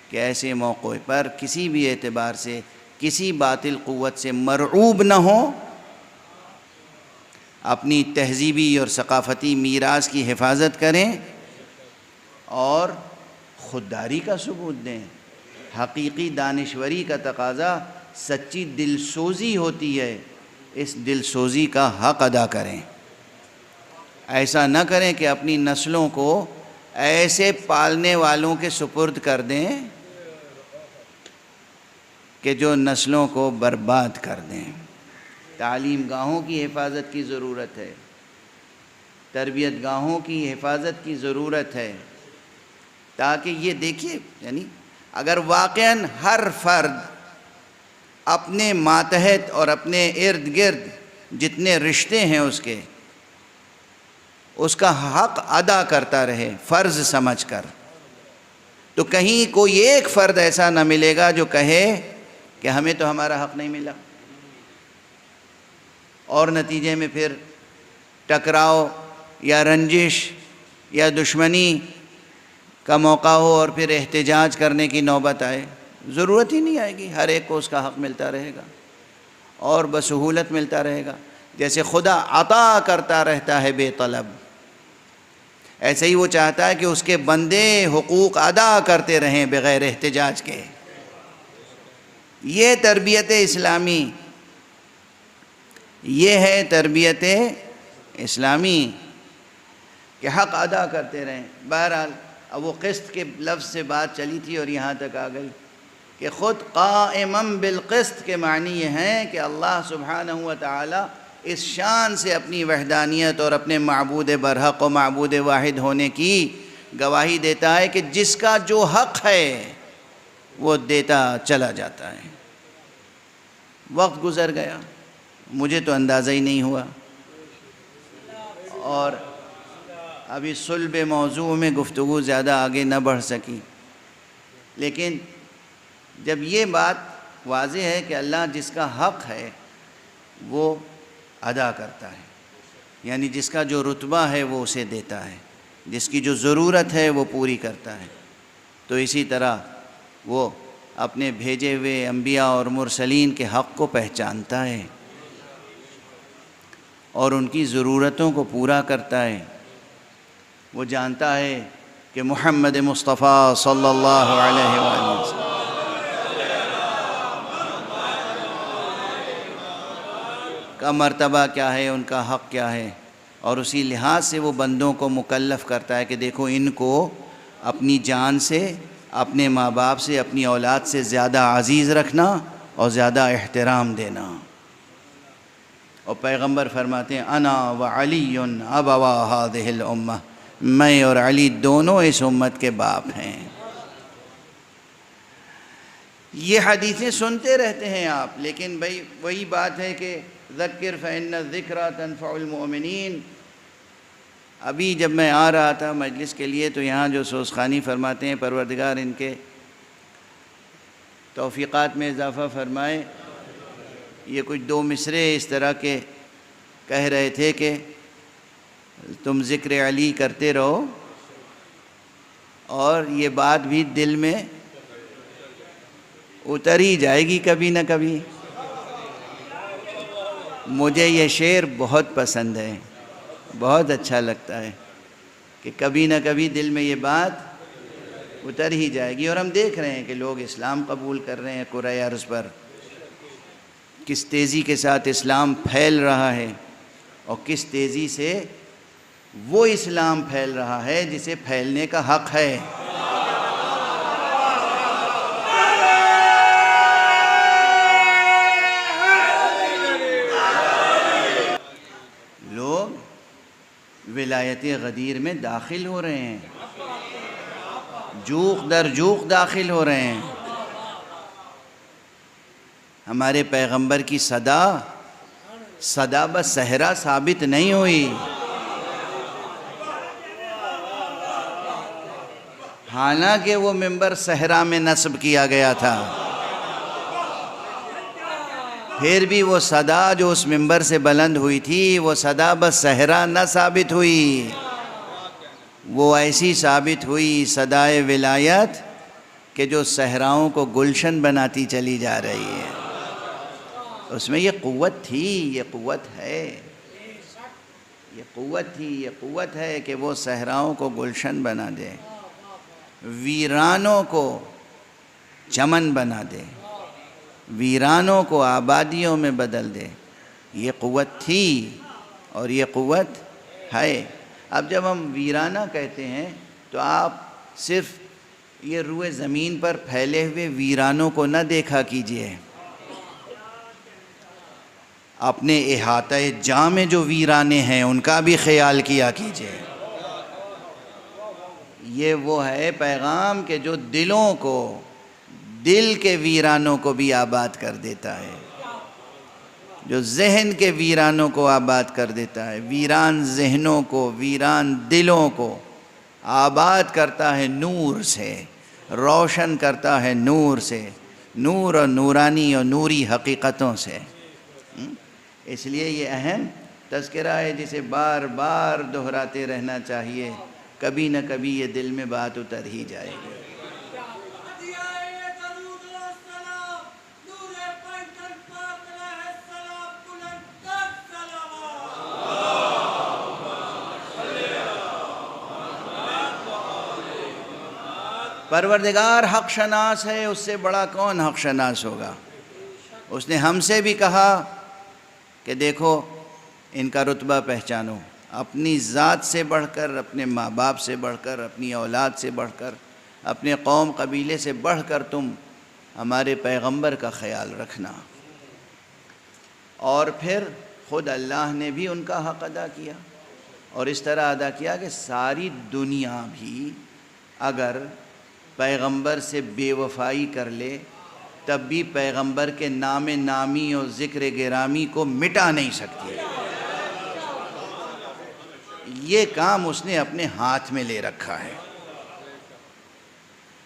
کہ ایسے موقع پر کسی بھی اعتبار سے کسی باطل قوت سے مرعوب نہ ہوں، اپنی تہذیبی اور ثقافتی میراث کی حفاظت کریں اور خودداری کا ثبوت دیں. حقیقی دانشوری کا تقاضا سچی دل سوزی ہوتی ہے، اس دل سوزی کا حق ادا کریں. ایسا نہ کریں کہ اپنی نسلوں کو ایسے پالنے والوں کے سپرد کر دیں کہ جو نسلوں کو برباد کر دیں. تعلیم گاہوں کی حفاظت کی ضرورت ہے، تربیت گاہوں کی حفاظت کی ضرورت ہے، تاکہ یہ دیکھیے یعنی اگر واقعاً ہر فرد اپنے ماتحت اور اپنے ارد گرد جتنے رشتے ہیں اس کا حق ادا کرتا رہے فرض سمجھ کر، تو کہیں کوئی ایک فرد ایسا نہ ملے گا جو کہے کہ ہمیں تو ہمارا حق نہیں ملا، اور نتیجے میں پھر ٹکراؤ یا رنجش یا دشمنی کا موقع ہو اور پھر احتجاج کرنے کی نوبت آئے. ضرورت ہی نہیں آئے گی، ہر ایک کو اس کا حق ملتا رہے گا اور بسہولت ملتا رہے گا. جیسے خدا عطا کرتا رہتا ہے بے طلب، ایسے ہی وہ چاہتا ہے کہ اس کے بندے حقوق ادا کرتے رہیں بغیر احتجاج کے. یہ تربیت اسلامی، یہ ہے تربیت اسلامی کہ حق ادا کرتے رہیں. بہرحال اب وہ قسط کے لفظ سے بات چلی تھی اور یہاں تک آ گئی کہ خود قائمم بالقسط کے معنی یہ ہیں کہ اللہ سبحانہ و تعالی اس شان سے اپنی وحدانیت اور اپنے معبود برحق و معبود واحد ہونے کی گواہی دیتا ہے کہ جس کا جو حق ہے وہ دیتا چلا جاتا ہے. وقت گزر گیا، مجھے تو اندازہ ہی نہیں ہوا، اور ابھی صلب موضوع میں گفتگو زیادہ آگے نہ بڑھ سکی. لیکن جب یہ بات واضح ہے کہ اللہ جس کا حق ہے وہ ادا کرتا ہے، یعنی جس کا جو رتبہ ہے وہ اسے دیتا ہے، جس کی جو ضرورت ہے وہ پوری کرتا ہے، تو اسی طرح وہ اپنے بھیجے ہوئے انبیاء اور مرسلین کے حق کو پہچانتا ہے اور ان کی ضرورتوں کو پورا کرتا ہے. وہ جانتا ہے کہ محمد مصطفیٰ صلی اللہ علیہ وآلہ وسلم کا مرتبہ کیا ہے، ان کا حق کیا ہے، اور اسی لحاظ سے وہ بندوں کو مکلف کرتا ہے کہ دیکھو ان کو اپنی جان سے، اپنے ماں باپ سے، اپنی اولاد سے زیادہ عزیز رکھنا اور زیادہ احترام دینا۔ اور پیغمبر فرماتے ہیں انا وعلی ابوا هذه الامہ، میں اور علی دونوں اس امت کے باپ ہیں۔ یہ حدیثیں سنتے رہتے ہیں آپ، لیکن بھئی وہی بات ہے کہ ذکر فإن الذکریٰ تنفع المؤمنین۔ ابھی جب میں آ رہا تھا مجلس کے لیے تو یہاں جو سوزخانی فرماتے ہیں پروردگار ان کے توفیقات میں اضافہ فرمائے، یہ کچھ دو مصرے اس طرح کے کہہ رہے تھے کہ تم ذکر علی کرتے رہو اور یہ بات بھی دل میں اتر ہی جائے گی کبھی نہ کبھی۔ مجھے یہ شعر بہت پسند ہے، بہت اچھا لگتا ہے کہ کبھی نہ کبھی دل میں یہ بات اتر ہی جائے گی۔ اور ہم دیکھ رہے ہیں کہ لوگ اسلام قبول کر رہے ہیں کرۂ ارض پر، کس تیزی کے ساتھ اسلام پھیل رہا ہے اور کس تیزی سے وہ اسلام پھیل رہا ہے جسے پھیلنے کا حق ہے۔ لوگ ولایت غدیر میں داخل ہو رہے ہیں، جوق در جوق داخل ہو رہے ہیں۔ ہمارے پیغمبر کی صدا بس صحرا ثابت نہیں ہوئی، حالانکہ وہ منبر صحرا میں نصب کیا گیا تھا، پھر بھی وہ صدا جو اس منبر سے بلند ہوئی تھی وہ صدا بس صحرا نہ ثابت ہوئی، وہ ایسی ثابت ہوئی صدائے ولایت کہ جو صحراؤں کو گلشن بناتی چلی جا رہی ہے۔ اس میں یہ قوت تھی، یہ قوت ہے، یہ قوت تھی، یہ قوت ہے کہ وہ صحراؤں کو گلشن بنا دے، ویرانوں کو چمن بنا دے، ویرانوں کو آبادیوں میں بدل دے۔ یہ قوت تھی اور یہ قوت ہے۔ اب جب ہم ویرانہ کہتے ہیں تو آپ صرف یہ روئے زمین پر پھیلے ہوئے ویرانوں کو نہ دیکھا کیجئے، اپنے احاطہ جاں میں جو ویرانے ہیں ان کا بھی خیال کیا کیجئے۔ یہ وہ ہے پیغام کہ جو دلوں کو، دل کے ویرانوں کو بھی آباد کر دیتا ہے، جو ذہن کے ویرانوں کو آباد کر دیتا ہے، ویران ذہنوں کو، ویران دلوں کو آباد کرتا ہے نور سے، روشن کرتا ہے نور سے، نور اور نورانی اور نوری حقیقتوں سے۔ اس لیے یہ اہم تذکرہ ہے جسے بار بار دہراتے رہنا چاہیے، کبھی نہ کبھی یہ دل میں بات اتر ہی جائے گی۔ پروردگار حق شناس ہے، اس سے بڑا کون حق شناس ہوگا؟ اس نے ہم سے بھی کہا کہ دیکھو ان کا رتبہ پہچانو، اپنی ذات سے بڑھ کر، اپنے ماں باپ سے بڑھ کر، اپنی اولاد سے بڑھ کر، اپنے قوم قبیلے سے بڑھ کر تم ہمارے پیغمبر کا خیال رکھنا۔ اور پھر خود اللہ نے بھی ان کا حق ادا کیا، اور اس طرح ادا کیا کہ ساری دنیا بھی اگر پیغمبر سے بے وفائی کر لے تب بھی پیغمبر کے نام نامی اور ذکر گرامی کو مٹا نہیں سکتی۔ یہ کام اس نے اپنے ہاتھ میں لے رکھا ہے۔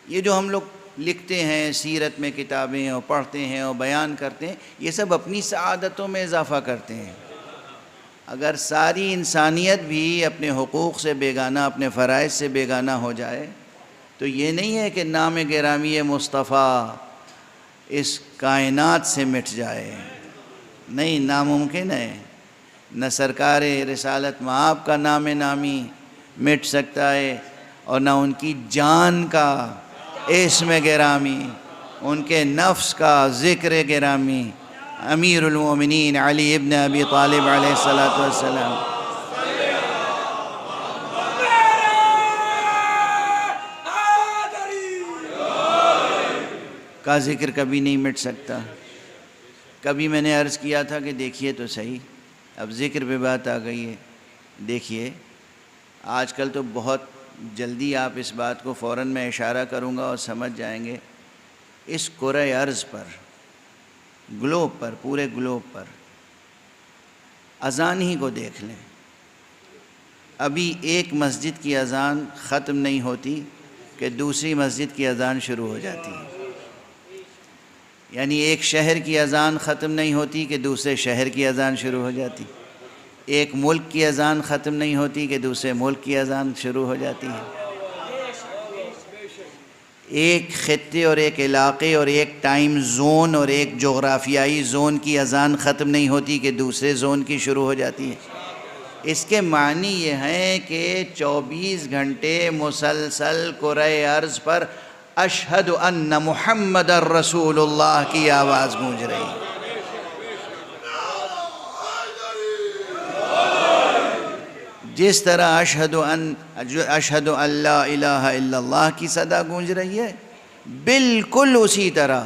یہ جو ہم لوگ لکھتے ہیں سیرت میں کتابیں اور پڑھتے ہیں اور بیان کرتے ہیں، یہ سب اپنی سعادتوں میں اضافہ کرتے ہیں۔ اگر ساری انسانیت بھی اپنے حقوق سے بیگانہ، اپنے فرائض سے بیگانہ ہو جائے تو یہ نہیں ہے کہ نام گرامی مصطفیٰ اس کائنات سے مٹ جائے، نہیں، ناممکن ہے۔ نہ سرکار رسالت مآب کا نام نامی مٹ سکتا ہے اور نہ ان کی جان کا اسم گرامی، ان کے نفس کا ذکر گرامی، امیر المومنین علی ابن ابی طالب علیہ السلام کا ذکر کبھی نہیں مٹ سکتا۔ کبھی میں نے عرض کیا تھا کہ دیکھیے تو صحیح، اب ذکر پہ بات آ گئی ہے، دیکھیے آج کل تو بہت جلدی آپ اس بات کو فوراً میں اشارہ کروں گا اور سمجھ جائیں گے، اس کرۂ ارض پر، گلوب پر، پورے گلوب پر اذان ہی کو دیکھ لیں، ابھی ایک مسجد کی اذان ختم نہیں ہوتی کہ دوسری مسجد کی اذان شروع ہو جاتی ہے، یعنی ایک شہر کی اذان ختم نہیں ہوتی کہ دوسرے شہر کی اذان شروع ہو جاتی، ایک ملک کی اذان ختم نہیں ہوتی کہ دوسرے ملک کی اذان شروع ہو جاتی ہے، ایک خطے اور ایک علاقے اور ایک ٹائم زون اور ایک جغرافیائی زون کی اذان ختم نہیں ہوتی کہ دوسرے زون کی شروع ہو جاتی ہے۔ اس کے معنی یہ ہیں کہ 24 گھنٹے مسلسل کرۂ ارض پر اشہد ان محمد الرسول اللہ کی آواز گونج رہی ہے۔ جس طرح اشہد ان لا الہ الا اللہ کی صدا گونج رہی ہے، بالکل اسی طرح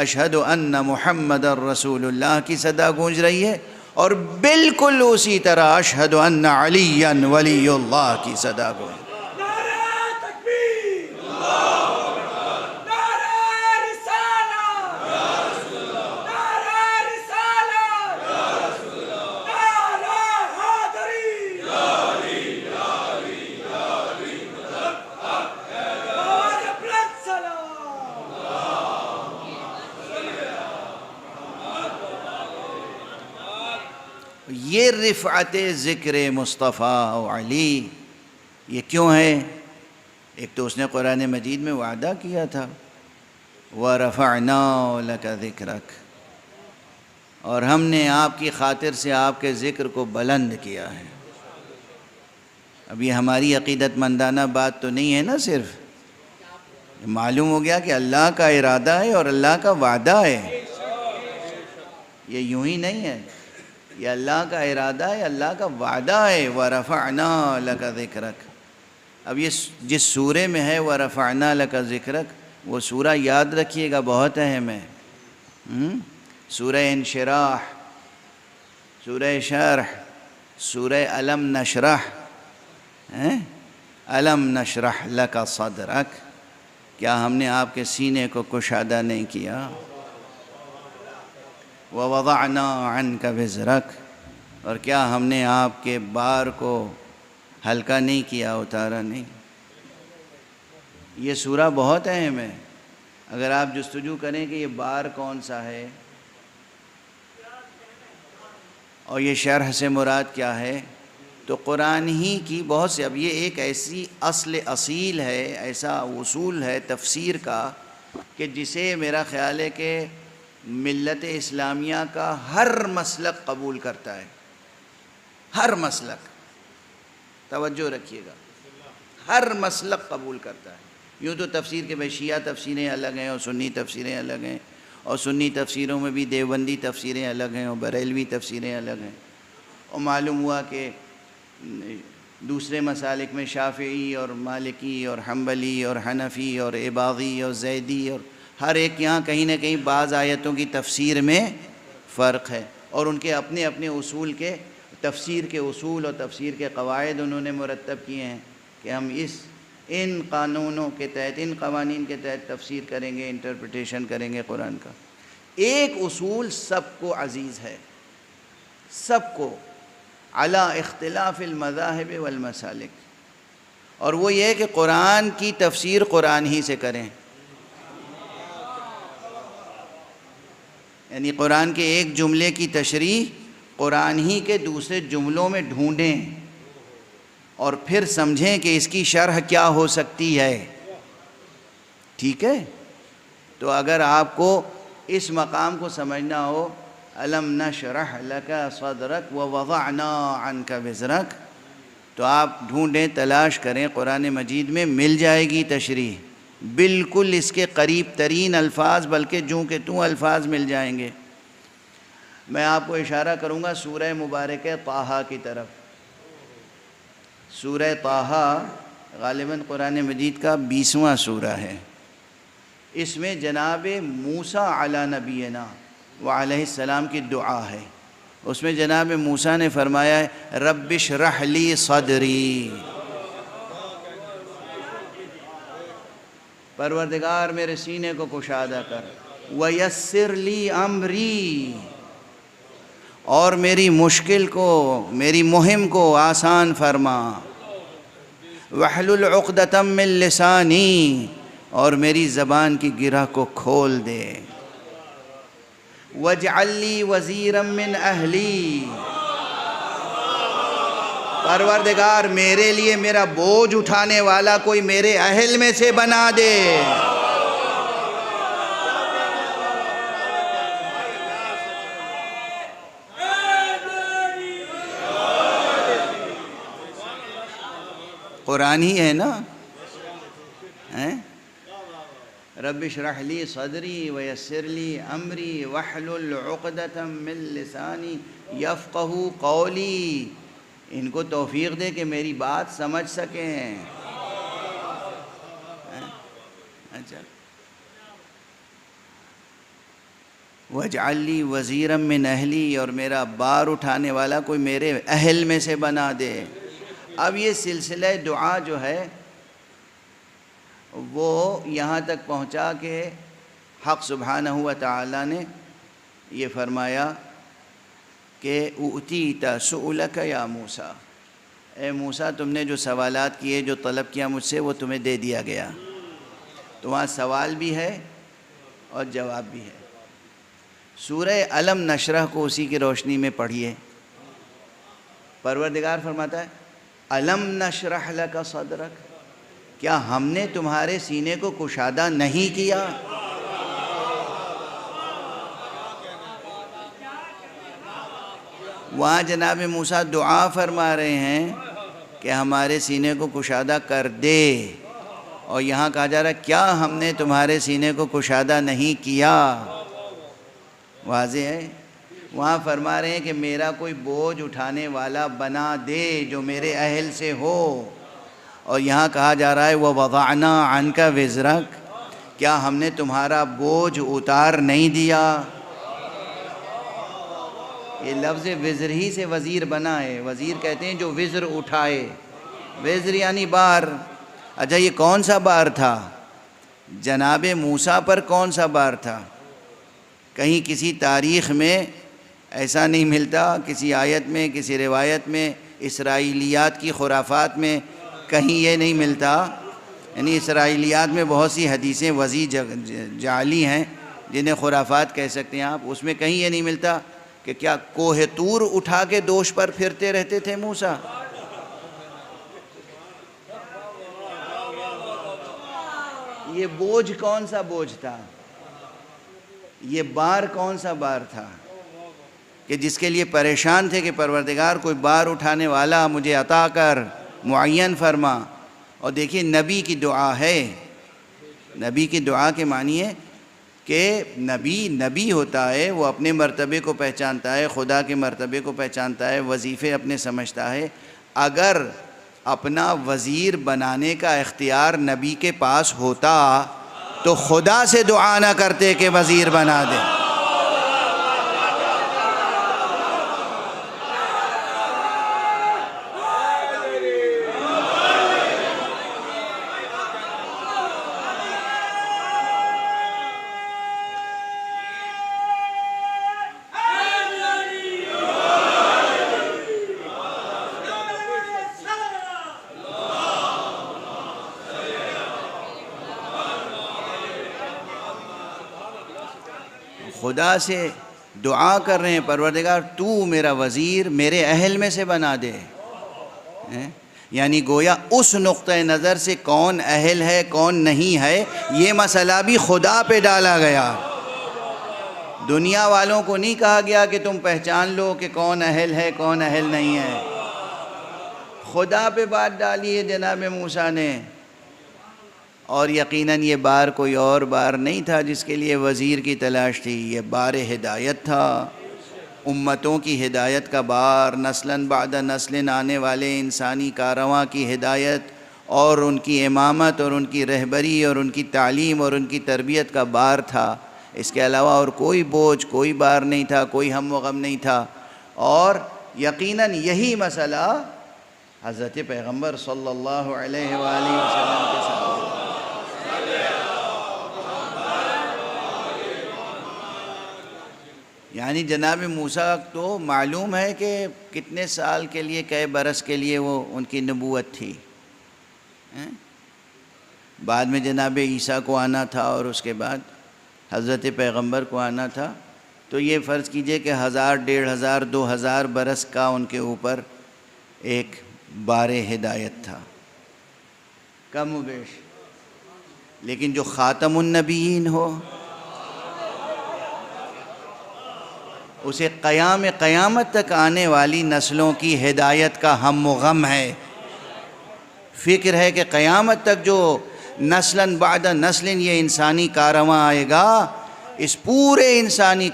اشہد ان محمد الرسول اللہ کی صدا گونج رہی ہے، اور بالکل اسی طرح اشہد ان علی ولی اللہ کی صدا گونج رہی ہے۔ یہ رفعت ذکر مصطفیٰ و علی یہ کیوں ہے؟ ایک تو اس نے قرآن مجید میں وعدہ کیا تھا وَرَفَعْنَا لَكَ ذِكْرَكَ، اور ہم نے آپ کی خاطر سے آپ کے ذکر کو بلند کیا ہے۔ اب یہ ہماری عقیدت مندانہ بات تو نہیں ہے نا، صرف معلوم ہو گیا کہ اللہ کا ارادہ ہے اور اللہ کا وعدہ ہے، یہ یوں ہی نہیں ہے، یہ اللہ کا ارادہ ہے، اللہ کا وعدہ ہے۔ وَرَفَعْنَا لَكَ ذِكْرَكَ، اب یہ جس سورے میں ہے وَرَفَعْنَا لَكَ ذِكْرَكَ، وہ سورہ یاد رکھیے گا، بہت اہم ہے۔ سورہ انشراح، سورہ شرح، سورہ علم نشرح، علم نشرح لَكَ صَدْرَكَ، کیا ہم نے آپ کے سینے کو کشادہ نہیں کیا؟ وَوَضَعْنَا عَنْكَ وِزْرَكَ، اور کیا ہم نے آپ کے بار کو ہلکا نہیں کیا، اتارا نہیں؟ یہ سورہ بہت اہم ہے۔ اگر آپ جستجو کریں کہ یہ بار کون سا ہے اور یہ شرح سے مراد کیا ہے، تو قرآن ہی کی بہت سے، اب یہ ایک ایسی اصل اصیل ہے، ایسا اصول ہے تفسیر کا کہ جسے میرا خیال ہے کہ ملت اسلامیہ کا ہر مسلک قبول کرتا ہے، ہر مسلک، توجہ رکھیے گا، ہر مسلک قبول کرتا ہے۔ یوں تو تفسیر کے شیعہ تفسیریں الگ ہیں اور سنی تفسیریں الگ ہیں، اور سنی تفسیروں میں بھی دیوبندی تفسیریں الگ ہیں اور بریلوی تفسیریں الگ ہیں، اور معلوم ہوا کہ دوسرے مسالک میں شافعی اور مالکی اور حنبلی اور حنفی اور عباضی اور زیدی، اور ہر ایک یہاں کہیں نہ کہیں بعض آیتوں کی تفسیر میں فرق ہے، اور ان کے اپنے اپنے اصول کے، تفسیر کے اصول اور تفسیر کے قواعد انہوں نے مرتب کیے ہیں کہ ہم ان قانونوں کے تحت، ان قوانین کے تحت تفسیر کریں گے، انٹرپریٹیشن کریں گے قرآن کا۔ ایک اصول سب کو عزیز ہے، سب کو، علی اختلاف المذاہب والمسالک، اور وہ یہ ہے کہ قرآن کی تفسیر قرآن ہی سے کریں، یعنی قرآن کے ایک جملے کی تشریح قرآن ہی کے دوسرے جملوں میں ڈھونڈیں اور پھر سمجھیں کہ اس کی شرح کیا ہو سکتی ہے، ٹھیک ہے؟ تو اگر آپ کو اس مقام کو سمجھنا ہو، أَلَمْ نَشْرَحْ لَكَ صَدْرَكَ وَوَضَعْنَا عَنْكَ وِزْرَكَ، تو آپ ڈھونڈیں، تلاش کریں، قرآن مجید میں مل جائے گی تشریح، بالکل اس کے قریب ترین الفاظ، بلکہ جوں کہ توں الفاظ مل جائیں گے۔ میں آپ کو اشارہ کروں گا سورہ مبارکہ طٰہٰ کی طرف۔ سورہ طٰہٰ غالباً قرآن مجید کا 20واں سورہ ہے۔ اس میں جناب موسیٰ علی نبینا علیہ السلام کی دعا ہے. اس میں جناب موسیٰ نے فرمایا ہے رب اشرح لی صدری، پروردگار میرے سینے کو کشادہ کر، ویسر لی امری، اور میری مشکل کو، میری مہم کو آسان فرما، واحلل عقدۃ من لسانی، اور میری زبان کی گرہ کو کھول دے، واجعل لی وزیرا من اہلی، پروردگار میرے لیے میرا بوجھ اٹھانے والا کوئی میرے اہل میں سے بنا دے. قرآن ہی ہے نا، رب اشرح لی صدری ویسر لی امری واحلل عقدۃ من لسانی یفقہوا قولی، ان کو توفیق دے کہ میری بات سمجھ سکیں. اچھا، واجعل لی وزیرا من اہلی، اور میرا بار اٹھانے والا کوئی میرے اہل میں سے بنا دے. اب یہ سلسلہ دعا جو ہے وہ یہاں تک پہنچا کہ حق سبحانہ و تعالی نے یہ فرمایا کہ اُوتیت سؤلک یا موسیٰ، اے موسیٰ تم نے جو سوالات کیے، جو طلب کیا مجھ سے، وہ تمہیں دے دیا گیا. تو وہاں سوال بھی ہے اور جواب بھی ہے. سورہ الم نشرح کو اسی کی روشنی میں پڑھیے. پروردگار فرماتا ہے الم نشرح لک صدرک، کیا ہم نے تمہارے سینے کو کشادہ نہیں کیا؟ وہاں جناب موسیٰ دعا فرما رہے ہیں کہ ہمارے سینے کو کشادہ کر دے، اور یہاں کہا جا رہا ہے کیا ہم نے تمہارے سینے کو کشادہ نہیں کیا؟ واضح ہے. وہاں فرما رہے ہیں کہ میرا کوئی بوجھ اٹھانے والا بنا دے جو میرے اہل سے ہو. اور یہاں کہا جا رہا ہے وَوَضَعْنَا عَنْكَ وِزْرَكَ، کیا ہم نے تمہارا بوجھ اتار نہیں دیا؟ یہ لفظ وزر ہی سے وزیر بنا ہے. وزیر کہتے ہیں جو وزر اٹھائے، وزر یعنی بار. اچھا یہ کون سا بار تھا؟ جناب موسیٰ پر کون سا بار تھا؟ کہیں کسی تاریخ میں ایسا نہیں ملتا، کسی آیت میں، کسی روایت میں، اسرائیلیات کی خرافات میں کہیں یہ نہیں ملتا. یعنی اسرائیلیات میں بہت سی حدیثیں وضیع جعلی ہیں جنہیں خرافات کہہ سکتے ہیں آپ. اس میں کہیں یہ نہیں ملتا کہ کیا کوہ طور اٹھا کے دوش پر پھرتے رہتے تھے موسیٰ؟ یہ بوجھ کون سا بوجھ تھا؟ یہ بار کون سا بار تھا کہ جس کے لیے پریشان تھے کہ پروردگار کوئی بار اٹھانے والا مجھے عطا کر، معین فرما. اور دیکھیے نبی کی دعا ہے. نبی کی دعا کے معنی ہے کہ نبی ہوتا ہے، وہ اپنے مرتبے کو پہچانتا ہے، خدا کے مرتبے کو پہچانتا ہے، وظیفے اپنے سمجھتا ہے. اگر اپنا وزیر بنانے کا اختیار نبی کے پاس ہوتا تو خدا سے دعا نہ کرتے کہ وزیر بنا دے. خدا سے دعا کر رہے ہیں پروردگار تو میرا وزیر میرے اہل میں سے بنا دے. یعنی گویا اس نقطہ نظر سے کون اہل ہے کون نہیں ہے یہ مسئلہ بھی خدا پہ ڈالا گیا. دنیا والوں کو نہیں کہا گیا کہ تم پہچان لو کہ کون اہل ہے کون اہل نہیں ہے. خدا پہ بات ڈالی ہے جناب موسیٰ نے. اور یقیناً یہ بار کوئی اور بار نہیں تھا جس کے لیے وزیر کی تلاش تھی. یہ بار ہدایت تھا، امتوں کی ہدایت کا بار، نسلاً بعد نسل آنے والے انسانی کاررواں کی ہدایت اور ان کی امامت اور ان کی رہبری اور ان کی تعلیم اور ان کی تربیت کا بار تھا. اس کے علاوہ اور کوئی بوجھ، کوئی بار نہیں تھا، کوئی ہم و غم نہیں تھا. اور یقیناً یہی مسئلہ حضرت پیغمبر صلی اللہ علیہ وآلہ وسلم کے ساتھ. یعنی جناب موسیٰ تو معلوم ہے کہ کتنے سال کے لیے، کئے برس کے لیے وہ ان کی نبوت تھی. بعد میں جناب عیسیٰ کو آنا تھا اور اس کے بعد حضرت پیغمبر کو آنا تھا. تو یہ فرض کیجئے کہ 1000، 1500، 2000 برس کا ان کے اوپر ایک بار ہدایت تھا، کم و بیش. لیکن جو خاتم النبیین ہو، اسے قیامت تک آنے والی نسلوں کی ہدایت کا ہم و غم ہے. فکر ہے کہ قیامت تک جو نسلاً بعد نسل یہ انسانی کارواں آئے گا، اس پورے انسانی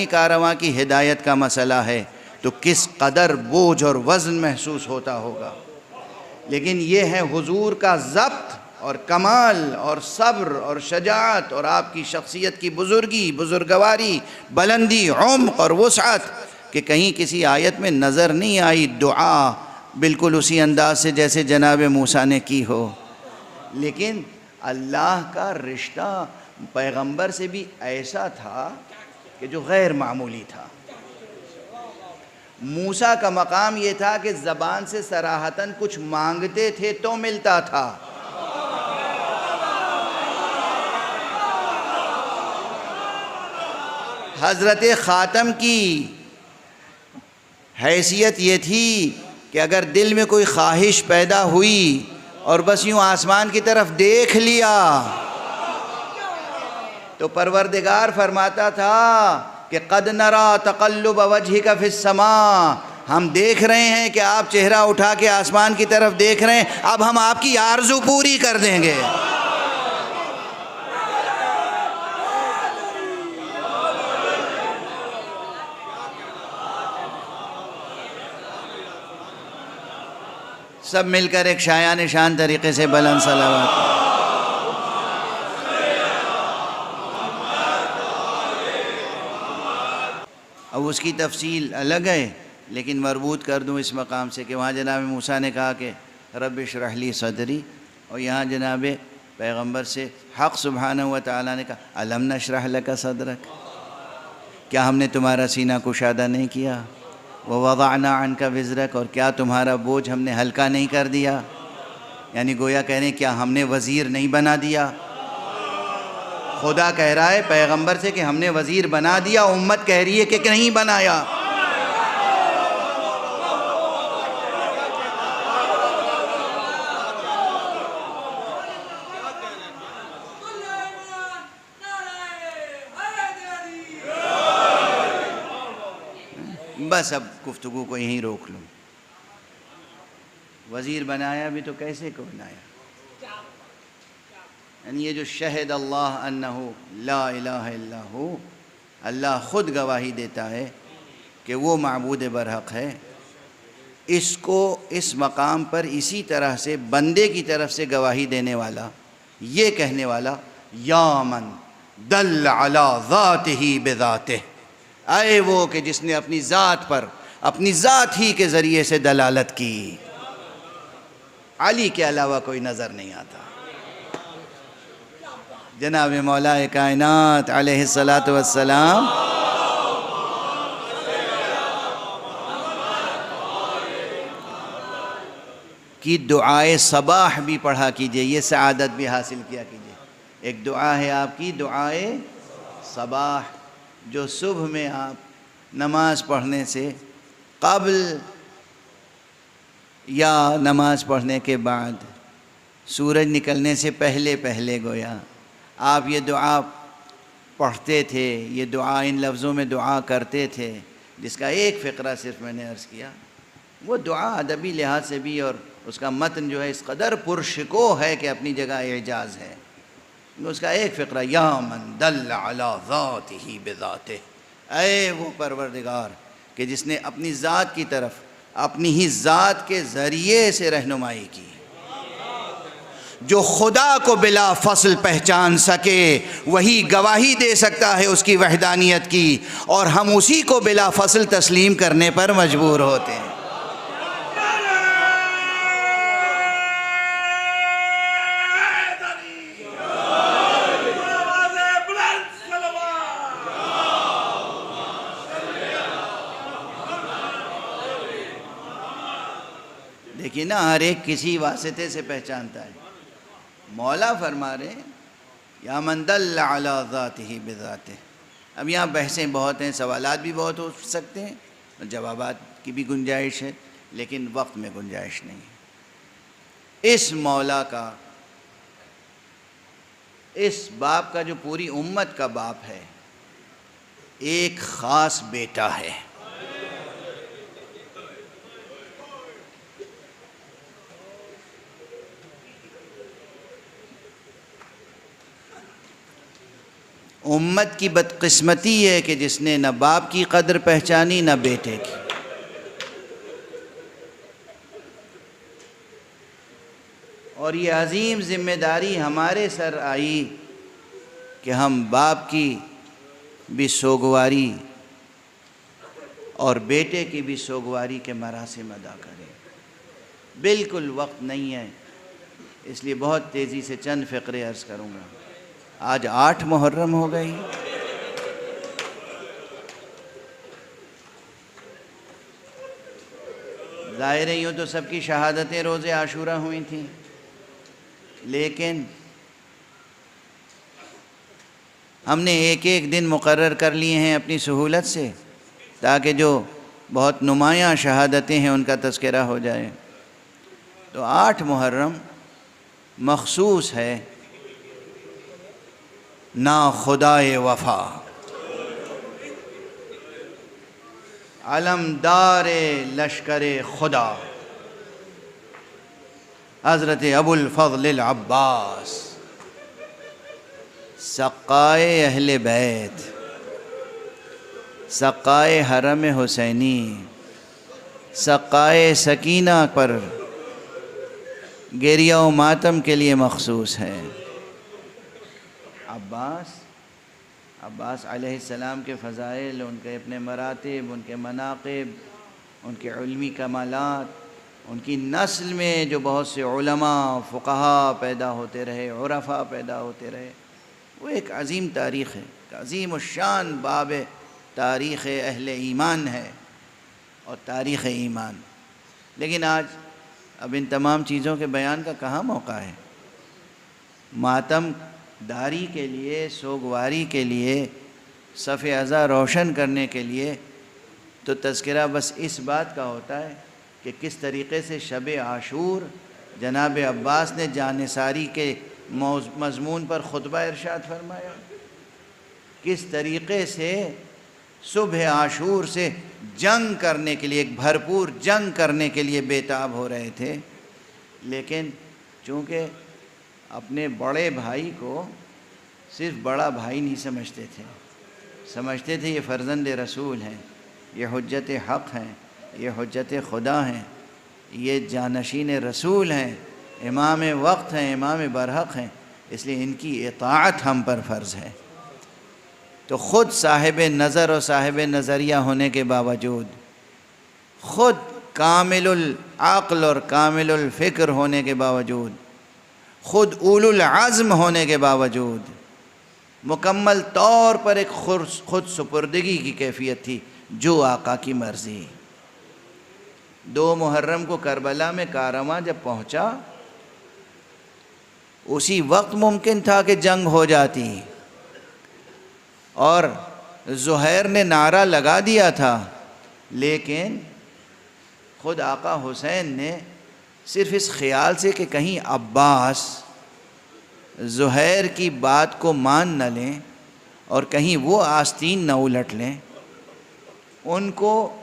کارواں کی ہدایت کا مسئلہ ہے. تو کس قدر بوجھ اور وزن محسوس ہوتا ہوگا. لیکن یہ ہے حضور کا ضبط اور کمال اور صبر اور شجاعت اور آپ کی شخصیت کی بزرگی، بزرگواری، بلندی، عمق اور وسعت، کہ کہیں کسی آیت میں نظر نہیں آئی دعا بالکل اسی انداز سے جیسے جناب موسیٰ نے کی ہو. لیکن اللہ کا رشتہ پیغمبر سے بھی ایسا تھا کہ جو غیر معمولی تھا. موسیٰ کا مقام یہ تھا کہ زبان سے صراحتاً کچھ مانگتے تھے تو ملتا تھا. حضرت خاتم کی حیثیت یہ تھی کہ اگر دل میں کوئی خواہش پیدا ہوئی اور بس یوں آسمان کی طرف دیکھ لیا تو پروردگار فرماتا تھا کہ قد نرا تقلب وجہک فی السماء، ہم دیکھ رہے ہیں کہ آپ چہرہ اٹھا کے آسمان کی طرف دیکھ رہے ہیں، اب ہم آپ کی آرزو پوری کر دیں گے. سب مل کر ایک شایان شان طریقے سے بلند صلوات. اب اس کی تفصیل الگ ہے، لیکن مربوط کر دوں اس مقام سے کہ وہاں جناب موسیٰ نے کہا کہ رب اشرح لی صدری، اور یہاں جناب پیغمبر سے حق سبحانہ و تعالیٰ نے کہا الم نشرح لک صدرک، کیا ہم نے تمہارا سینہ کشادہ نہیں کیا؟ ووضعنا عنک وزرک، اور کیا تمہارا بوجھ ہم نے ہلکا نہیں کر دیا؟ یعنی گویا کہہ رہے ہیں کیا ہم نے وزیر نہیں بنا دیا؟ خدا کہہ رہا ہے پیغمبر سے کہ ہم نے وزیر بنا دیا، امت کہہ رہی ہے کہ نہیں بنایا. بس اب گفتگو کو یہیں روک لوں. وزیر بنایا بھی تو کیسے کو بنایا؟ یعنی یہ جو شہد اللہ انہو لا الہ الا ہو، اللہ خود گواہی دیتا ہے کہ وہ معبود برحق ہے. اس کو اس مقام پر اسی طرح سے بندے کی طرف سے گواہی دینے والا، یہ کہنے والا یا من دل علی ذاتہ بذاتہ، اے وہ کہ جس نے اپنی ذات پر اپنی ذات ہی کے ذریعے سے دلالت کی. علی کے علاوہ کوئی نظر نہیں آتا. جناب مولا کائنات علیہ السلام کی دعائے صباح بھی پڑھا کیجئے، یہ سعادت بھی حاصل کیا کیجئے. ایک دعا ہے آپ کی دعائے صباح، جو صبح میں آپ نماز پڑھنے سے قبل یا نماز پڑھنے کے بعد، سورج نکلنے سے پہلے گویا آپ یہ دعا پڑھتے تھے، یہ دعا ان لفظوں میں دعا کرتے تھے، جس کا ایک فقرہ صرف میں نے عرض کیا. وہ دعا ادبی لحاظ سے بھی اور اس کا متن جو ہے اس قدر پرشکو ہے کہ اپنی جگہ اعجاز ہے. اس کا ایک فقرہ یا من دل علی ذاتہ بذاتہ، اے وہ پروردگار کہ جس نے اپنی ذات کی طرف اپنی ہی ذات کے ذریعے سے رہنمائی کی. جو خدا کو بلا فصل پہچان سکے وہی گواہی دے سکتا ہے اس کی وحدانیت کی، اور ہم اسی کو بلا فصل تسلیم کرنے پر مجبور ہوتے ہیں۔ دیکھیے نا، ہر ایک کسی واسطے سے پہچانتا ہے۔ مولا فرما رہے ہیں یا من دل علی ذاتہ بذاتہ۔ اب یہاں بحثیں بہت ہیں، سوالات بھی بہت ہو سکتے ہیں، جوابات کی بھی گنجائش ہے، لیکن وقت میں گنجائش نہیں ہے۔ اس مولا کا، اس باپ کا جو پوری امت کا باپ ہے، ایک خاص بیٹا ہے۔ امت کی بدقسمتی ہے کہ جس نے نہ باپ کی قدر پہچانی نہ بیٹے کی۔ اور یہ عظیم ذمہ داری ہمارے سر آئی کہ ہم باپ کی بھی سوگواری اور بیٹے کی بھی سوگواری کے مراسم ادا کریں۔ بالکل وقت نہیں ہے، اس لیے بہت تیزی سے چند فقرے عرض کروں گا۔ آج 8 محرم ہو گئی، ظاہر ہے یوں تو سب کی شہادتیں روز عاشورہ ہوئی تھیں، لیکن ہم نے ایک ایک دن مقرر کر لیے ہیں اپنی سہولت سے، تاکہ جو بہت نمایاں شہادتیں ہیں ان کا تذکرہ ہو جائے۔ تو 8 محرم مخصوص ہے نا خدائے وفا، علمدار لشکر خدا، حضرت ابو الفضل العباس، سقائے اہل بیت، سقائے حرم حسینی، سقائے سکینہ پر گریہ و ماتم کے لیے مخصوص ہے۔ عباس علیہ السلام کے فضائل، ان کے اپنے مراتب، ان کے مناقب، ان کے علمی کمالات، ان کی نسل میں جو بہت سے علماء فقہا پیدا ہوتے رہے، عرفاء پیدا ہوتے رہے، وہ ایک عظیم تاریخ ہے، عظیم الشان باب تاریخ اہل ایمان ہے اور تاریخ ایمان۔ لیکن آج اب ان تمام چیزوں کے بیان کا کہاں موقع ہے؟ ماتم داری کے لیے، سوگواری کے لیے، صف عزا روشن کرنے کے لیے تو تذکرہ بس اس بات کا ہوتا ہے کہ کس طریقے سے شب عاشور جناب عباس نے جانثاری کے مضمون پر خطبہ ارشاد فرمایا، کس طریقے سے صبح عاشور سے جنگ کرنے کے لیے، ایک بھرپور جنگ کرنے کے لیے بےتاب ہو رہے تھے، لیکن چونکہ اپنے بڑے بھائی کو صرف بڑا بھائی نہیں سمجھتے تھے یہ فرزند رسول ہیں، یہ حجت حق ہیں، یہ حجت خدا ہیں، یہ جانشین رسول ہیں، امام وقت ہیں، امام برحق ہیں، اس لیے ان کی اطاعت ہم پر فرض ہے۔ تو خود صاحب نظر اور صاحب نظریہ ہونے کے باوجود، خود کامل العقل اور کامل الفکر ہونے کے باوجود، خود اولو العزم ہونے کے باوجود، مکمل طور پر ایک خود سپردگی کی کیفیت تھی، جو آقا کی مرضی۔ 2 محرم کو کربلا میں کارواں جب پہنچا، اسی وقت ممکن تھا کہ جنگ ہو جاتی، اور زہیر نے نعرہ لگا دیا تھا، لیکن خود آقا حسین نے صرف اس خیال سے کہ کہیں عباس زہیر کی بات کو مان نہ لیں اور کہیں وہ آستین نہ الٹ لیں، ان کو،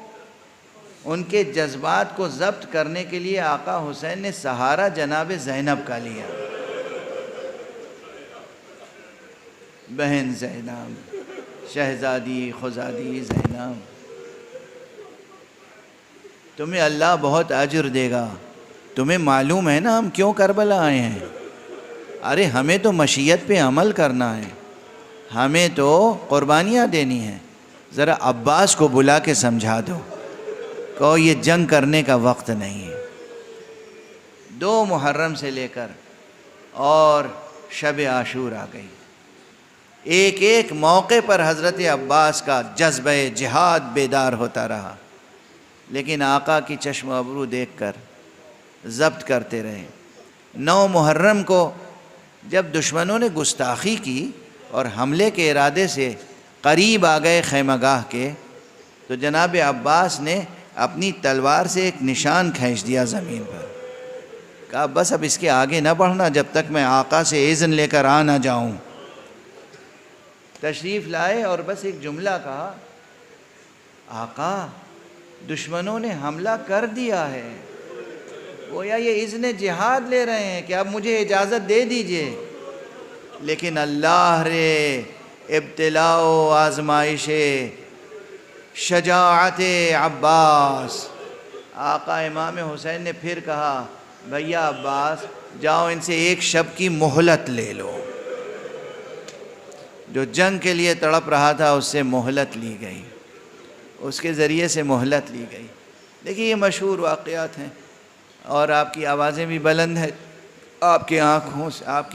ان کے جذبات کو ضبط کرنے کے لیے آقا حسین نے سہارا جناب زینب کا لیا۔ بہن زینب، شہزادی خزادی زینب، تمہیں اللہ بہت اجر دے گا، تمہیں معلوم ہے نا ہم کیوں کربلا آئے ہیں؟ ارے ہمیں تو مشیت پہ عمل کرنا ہے، ہمیں تو قربانیاں دینی ہیں، ذرا عباس کو بلا کے سمجھا دو، کہو یہ جنگ کرنے کا وقت نہیں ہے۔ 2 محرم سے لے کر اور شب عاشور آ گئی، ایک ایک موقع پر حضرت عباس کا جذبہ جہاد بیدار ہوتا رہا، لیکن آقا کی چشم و ابرو دیکھ کر ضبط کرتے رہے۔ 9 محرم کو جب دشمنوں نے گستاخی کی اور حملے کے ارادے سے قریب آ گئے خیمہ گاہ کے، تو جناب عباس نے اپنی تلوار سے ایک نشان کھینچ دیا زمین پر، کہا بس اب اس کے آگے نہ بڑھنا جب تک میں آقا سے اذن لے کر آ نہ جاؤں۔ تشریف لائے اور بس ایک جملہ کہا، آقا دشمنوں نے حملہ کر دیا ہے، گویا یہ اذن جہاد لے رہے ہیں کہ اب مجھے اجازت دے دیجئے، لیکن اللہ رے ابتلاء و آزمائش شجاعت عباس۔ آقا امام حسین نے پھر کہا، بھیا عباس جاؤ ان سے ایک شب کی مہلت لے لو۔ جو جنگ کے لیے تڑپ رہا تھا اس سے مہلت لی گئی، اس کے ذریعے سے مہلت لی گئی۔ دیکھیے یہ مشہور واقعات ہیں اور آپ کی آوازیں بھی بلند ہیں، آپ کی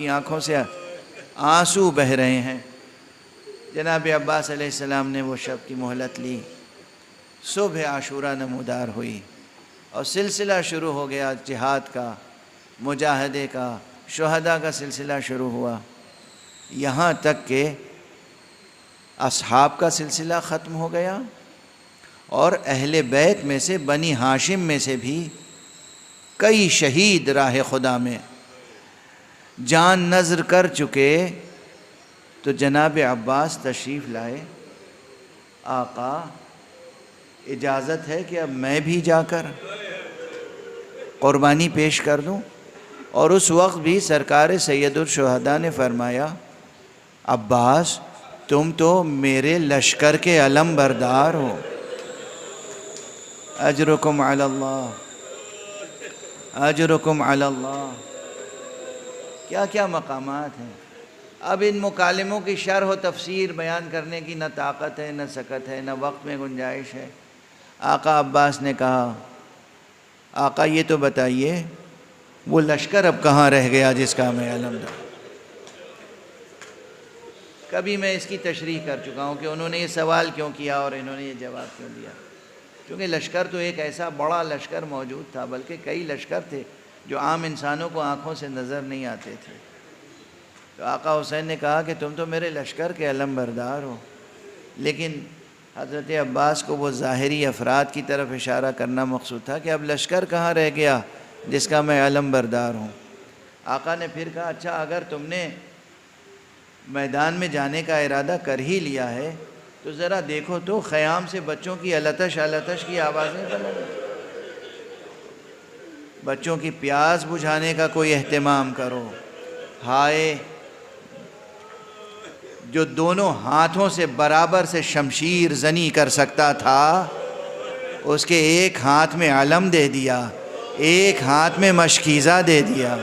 آنکھوں سے آنسو بہہ رہے ہیں۔ جناب عباس علیہ السلام نے وہ شب کی مہلت لی، صبح عاشورہ نمودار ہوئی اور سلسلہ شروع ہو گیا جہاد کا، مجاہدے کا، شہداء کا سلسلہ شروع ہوا، یہاں تک کہ اصحاب کا سلسلہ ختم ہو گیا اور اہل بیت میں سے بنی ہاشم میں سے بھی کئی شہید راہ خدا میں جان نذر کر چکے۔ تو جناب عباس تشریف لائے، آقا اجازت ہے کہ اب میں بھی جا کر قربانی پیش کر دوں؟ اور اس وقت بھی سرکار سید الشہداء نے فرمایا، عباس تم تو میرے لشکر کے علم بردار ہو، اجرکم علی اللہ، اجرکم علی اللہ۔ کیا کیا مقامات ہیں! اب ان مکالموں کی شرح و تفسیر بیان کرنے کی نہ طاقت ہے، نہ سکت ہے، نہ وقت میں گنجائش ہے۔ آقا عباس نے کہا، آقا یہ تو بتائیے وہ لشکر اب کہاں رہ گیا جس کا میں علم دوں؟ کبھی میں اس کی تشریح کر چکا ہوں کہ انہوں نے یہ سوال کیوں کیا اور انہوں نے یہ جواب کیوں دیا، کیونکہ لشکر تو ایک ایسا بڑا لشکر موجود تھا، بلکہ کئی لشکر تھے جو عام انسانوں کو آنکھوں سے نظر نہیں آتے تھے۔ تو آقا حسین نے کہا کہ تم تو میرے لشکر کے علم بردار ہو، لیکن حضرت عباس کو وہ ظاہری افراد کی طرف اشارہ کرنا مقصود تھا کہ اب لشکر کہاں رہ گیا جس کا میں علم بردار ہوں۔ آقا نے پھر کہا، اچھا اگر تم نے میدان میں جانے کا ارادہ کر ہی لیا ہے تو ذرا دیکھو تو خیام سے بچوں کی التش التش کی آوازیں بلند، بچوں کی پیاس بجھانے کا کوئی اہتمام کرو۔ ہائے جو دونوں ہاتھوں سے برابر سے شمشیر زنی کر سکتا تھا، اس کے ایک ہاتھ میں علم دے دیا، ایک ہاتھ میں مشکیزہ دے دیا۔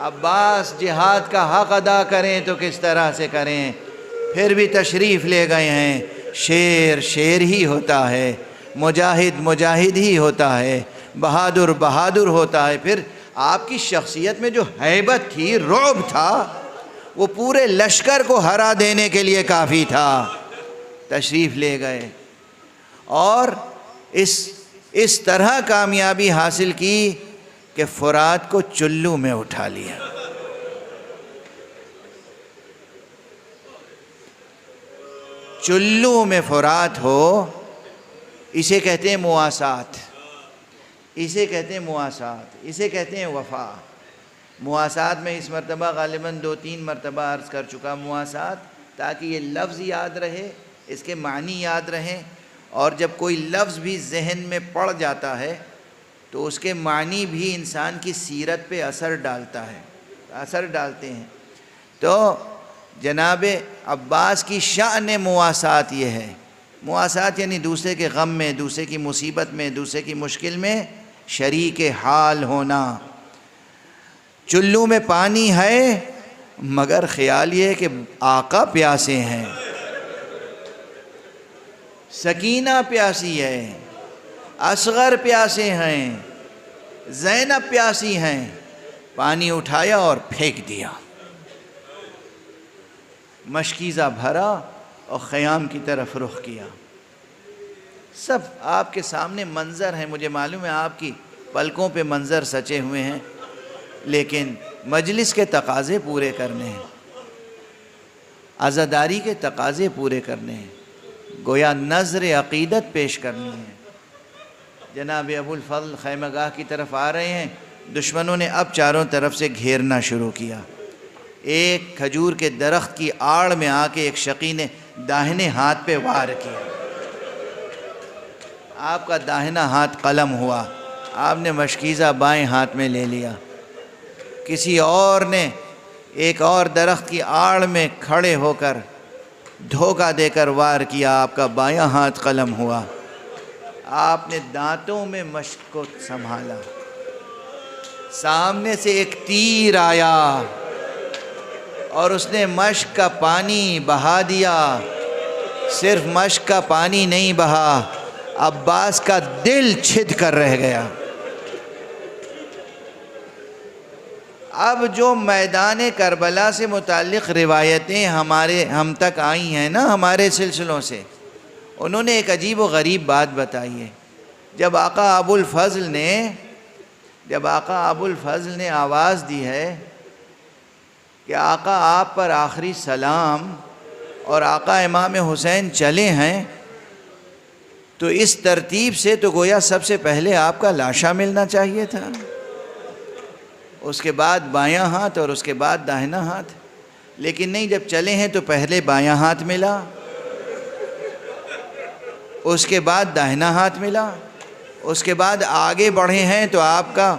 عباس جہاد کا حق ادا کریں تو کس طرح سے کریں، پھر بھی تشریف لے گئے ہیں۔ شیر شیر ہی ہوتا ہے، مجاہد مجاہد ہی ہوتا ہے، بہادر بہادر ہوتا ہے۔ پھر آپ کی شخصیت میں جو ہیبت تھی، رعب تھا، وہ پورے لشکر کو ہرا دینے کے لیے کافی تھا۔ تشریف لے گئے اور اس طرح کامیابی حاصل کی کہ فرات کو چلو میں اٹھا لیا۔ چلو میں فرات ہو، اسے کہتے ہیں مواسات، اسے کہتے ہیں مواسات، اسے کہتے ہیں وفا۔ مواسات میں اس مرتبہ غالباً 2-3 مرتبہ عرض کر چکا، مواسات تاکہ یہ لفظ یاد رہے، اس کے معنی یاد رہیں، اور جب کوئی لفظ بھی ذہن میں پڑ جاتا ہے تو اس کے معنی بھی انسان کی سیرت پہ اثر ڈالتے ہیں۔ تو جناب عباس کی شأن مواسات یہ ہے، مواسات یعنی دوسرے کے غم میں، دوسرے کی مصیبت میں، دوسرے کی مشکل میں شریک حال ہونا۔ چلو میں پانی ہے مگر خیال یہ ہے کہ آقا پیاسے ہیں، سکینہ پیاسی ہے، اصغر پیاسے ہیں، زینب پیاسی ہیں، پانی اٹھایا اور پھینک دیا، مشکیزہ بھرا اور خیام کی طرف رخ کیا۔ سب آپ کے سامنے منظر ہیں، مجھے معلوم ہے آپ کی پلکوں پہ منظر سچے ہوئے ہیں، لیکن مجلس کے تقاضے پورے کرنے ہیں، عزاداری کے تقاضے پورے کرنے ہیں، گویا نظر عقیدت پیش کرنی ہے۔ جناب ابو الفضل خیمہ گاہ کی طرف آ رہے ہیں، دشمنوں نے اب چاروں طرف سے گھیرنا شروع کیا۔ ایک کھجور کے درخت کی آڑ میں آ کے ایک شقی نے داہنے ہاتھ پہ وار کیا، آپ کا داہنا ہاتھ قلم ہوا، آپ نے مشکیزہ بائیں ہاتھ میں لے لیا۔ کسی اور نے ایک اور درخت کی آڑ میں کھڑے ہو کر دھوکہ دے کر وار کیا، آپ کا بایاں ہاتھ قلم ہوا، آپ نے دانتوں میں مشق کو سنبھالا۔ سامنے سے ایک تیر آیا اور اس نے مشق کا پانی بہا دیا، صرف مشق کا پانی نہیں بہا، عباس کا دل چھد کر رہ گیا۔ اب جو میدان کربلا سے متعلق روایتیں ہم تک آئی ہیں نا ہمارے سلسلوں سے، انہوں نے ایک عجیب و غریب بات بتائی ہے۔ جب آقا ابو الفضل نے آواز دی ہے کہ آقا آپ پر آخری سلام اور آقا امام حسین چلے ہیں، تو اس ترتیب سے تو گویا سب سے پہلے آپ کا لاشا ملنا چاہیے تھا، اس کے بعد بایاں ہاتھ اور اس کے بعد داہنا ہاتھ، لیکن نہیں، جب چلے ہیں تو پہلے بایاں ہاتھ ملا، اس کے بعد داہنا ہاتھ ملا، اس کے بعد آگے بڑھے ہیں تو آپ کا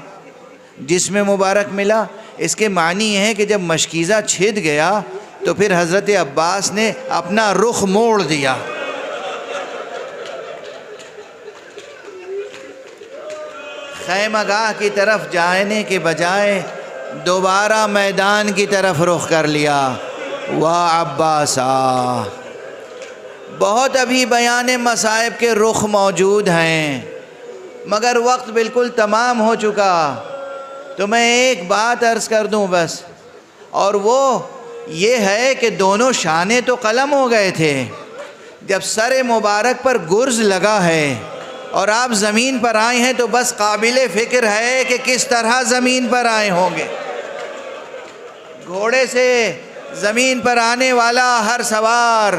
جسم مبارک ملا۔ اس کے معنی یہ ہے کہ جب مشکیزہ چھد گیا تو پھر حضرت عباس نے اپنا رخ موڑ دیا۔ خیمہ گاہ کی طرف جانے کے بجائے دوبارہ میدان کی طرف رخ کر لیا۔ واہ عباسا، بہت ابھی بیان مصائب کے رخ موجود ہیں، مگر وقت بالکل تمام ہو چکا، تو میں ایک بات عرض کر دوں بس، اور وہ یہ ہے کہ دونوں شانے تو قلم ہو گئے تھے۔ جب سر مبارک پر گرز لگا ہے اور آپ زمین پر آئے ہیں تو بس قابل فکر ہے کہ کس طرح زمین پر آئے ہوں گے۔ گھوڑے سے زمین پر آنے والا ہر سوار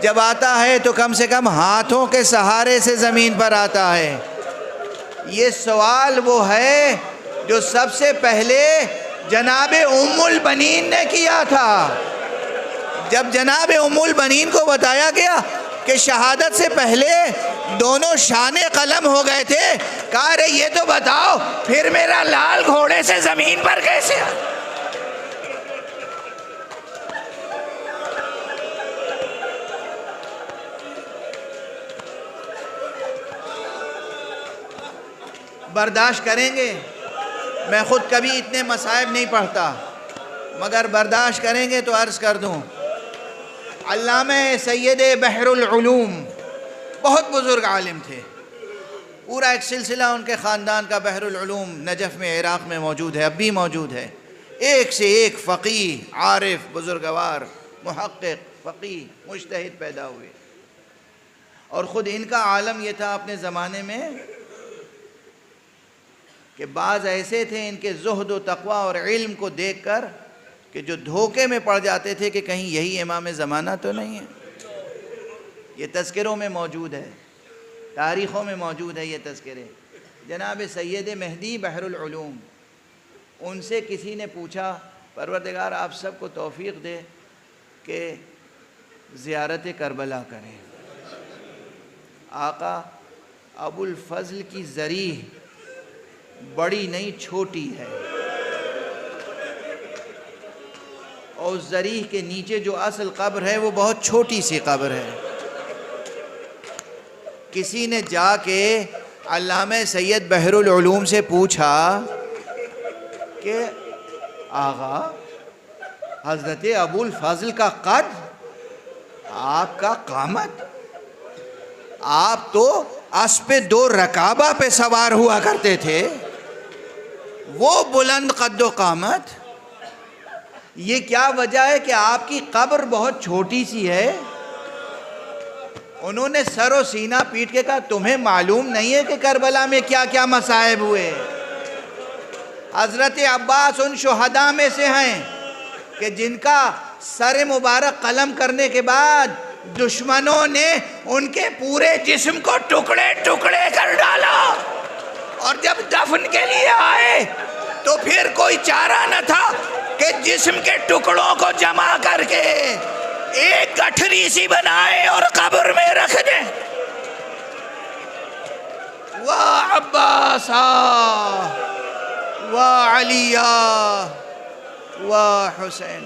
جب آتا ہے تو کم سے کم ہاتھوں کے سہارے سے زمین پر آتا ہے۔ یہ سوال وہ ہے جو سب سے پہلے جناب ام البنین نے کیا تھا۔ جب جناب ام البنین کو بتایا گیا کہ شہادت سے پہلے دونوں شانے قلم ہو گئے تھے، کہا رہے یہ تو بتاؤ پھر میرا لال گھوڑے سے زمین پر کیسے آیا؟ برداشت کریں گے؟ میں خود کبھی اتنے مصائب نہیں پڑھتا، مگر برداشت کریں گے تو عرض کر دوں، علامہ سید بحر العلوم بہت بزرگ عالم تھے، پورا ایک سلسلہ ان کے خاندان کا بحر العلوم نجف میں عراق میں موجود ہے، اب بھی موجود ہے۔ ایک سے ایک فقیہ، عارف، بزرگوار، محقق، فقیہ، مجتہد پیدا ہوئے، اور خود ان کا عالم یہ تھا اپنے زمانے میں کہ بعض ایسے تھے ان کے زہد و تقوی اور علم کو دیکھ کر کہ جو دھوکے میں پڑ جاتے تھے کہ کہیں یہی امام زمانہ تو نہیں ہے۔ یہ تذکروں میں موجود ہے، تاریخوں میں موجود ہے یہ تذکرے۔ جناب سید مہدی بحر العلوم، ان سے کسی نے پوچھا پروردگار آپ سب کو توفیق دے کہ زیارت کربلا کریں۔ آقا ابو الفضل کی ذریح بڑی نہیں چھوٹی ہے، اور اس ذریح کے نیچے جو اصل قبر ہے وہ بہت چھوٹی سی قبر ہے۔ کسی نے جا کے علامہ سید بحر العلوم سے پوچھا کہ آغا حضرت ابو الفضل کا قد، آپ کا قامت، آپ تو اسب 2 رکابہ پہ سوار ہوا کرتے تھے، وہ بلند قد و قامت. یہ کیا وجہ ہے کہ آپ کی قبر بہت چھوٹی سی ہے؟ انہوں نے سر و سینہ پیٹ کے کہا تمہیں معلوم نہیں ہے کہ کربلا میں کیا کیا مصائب ہوئے؟ حضرت عباس ان شہداء میں سے ہیں کہ جن کا سر مبارک قلم کرنے کے بعد دشمنوں نے ان کے پورے جسم کو ٹکڑے ٹکڑے کر ڈالا، اور جب دفن کے لیے آئے تو پھر کوئی چارہ نہ تھا کہ جسم کے ٹکڑوں کو جمع کر کے ایک گٹھری سی بنائے اور قبر میں رکھ دیں. واہ عباسا واہ علیہ واہ حسین.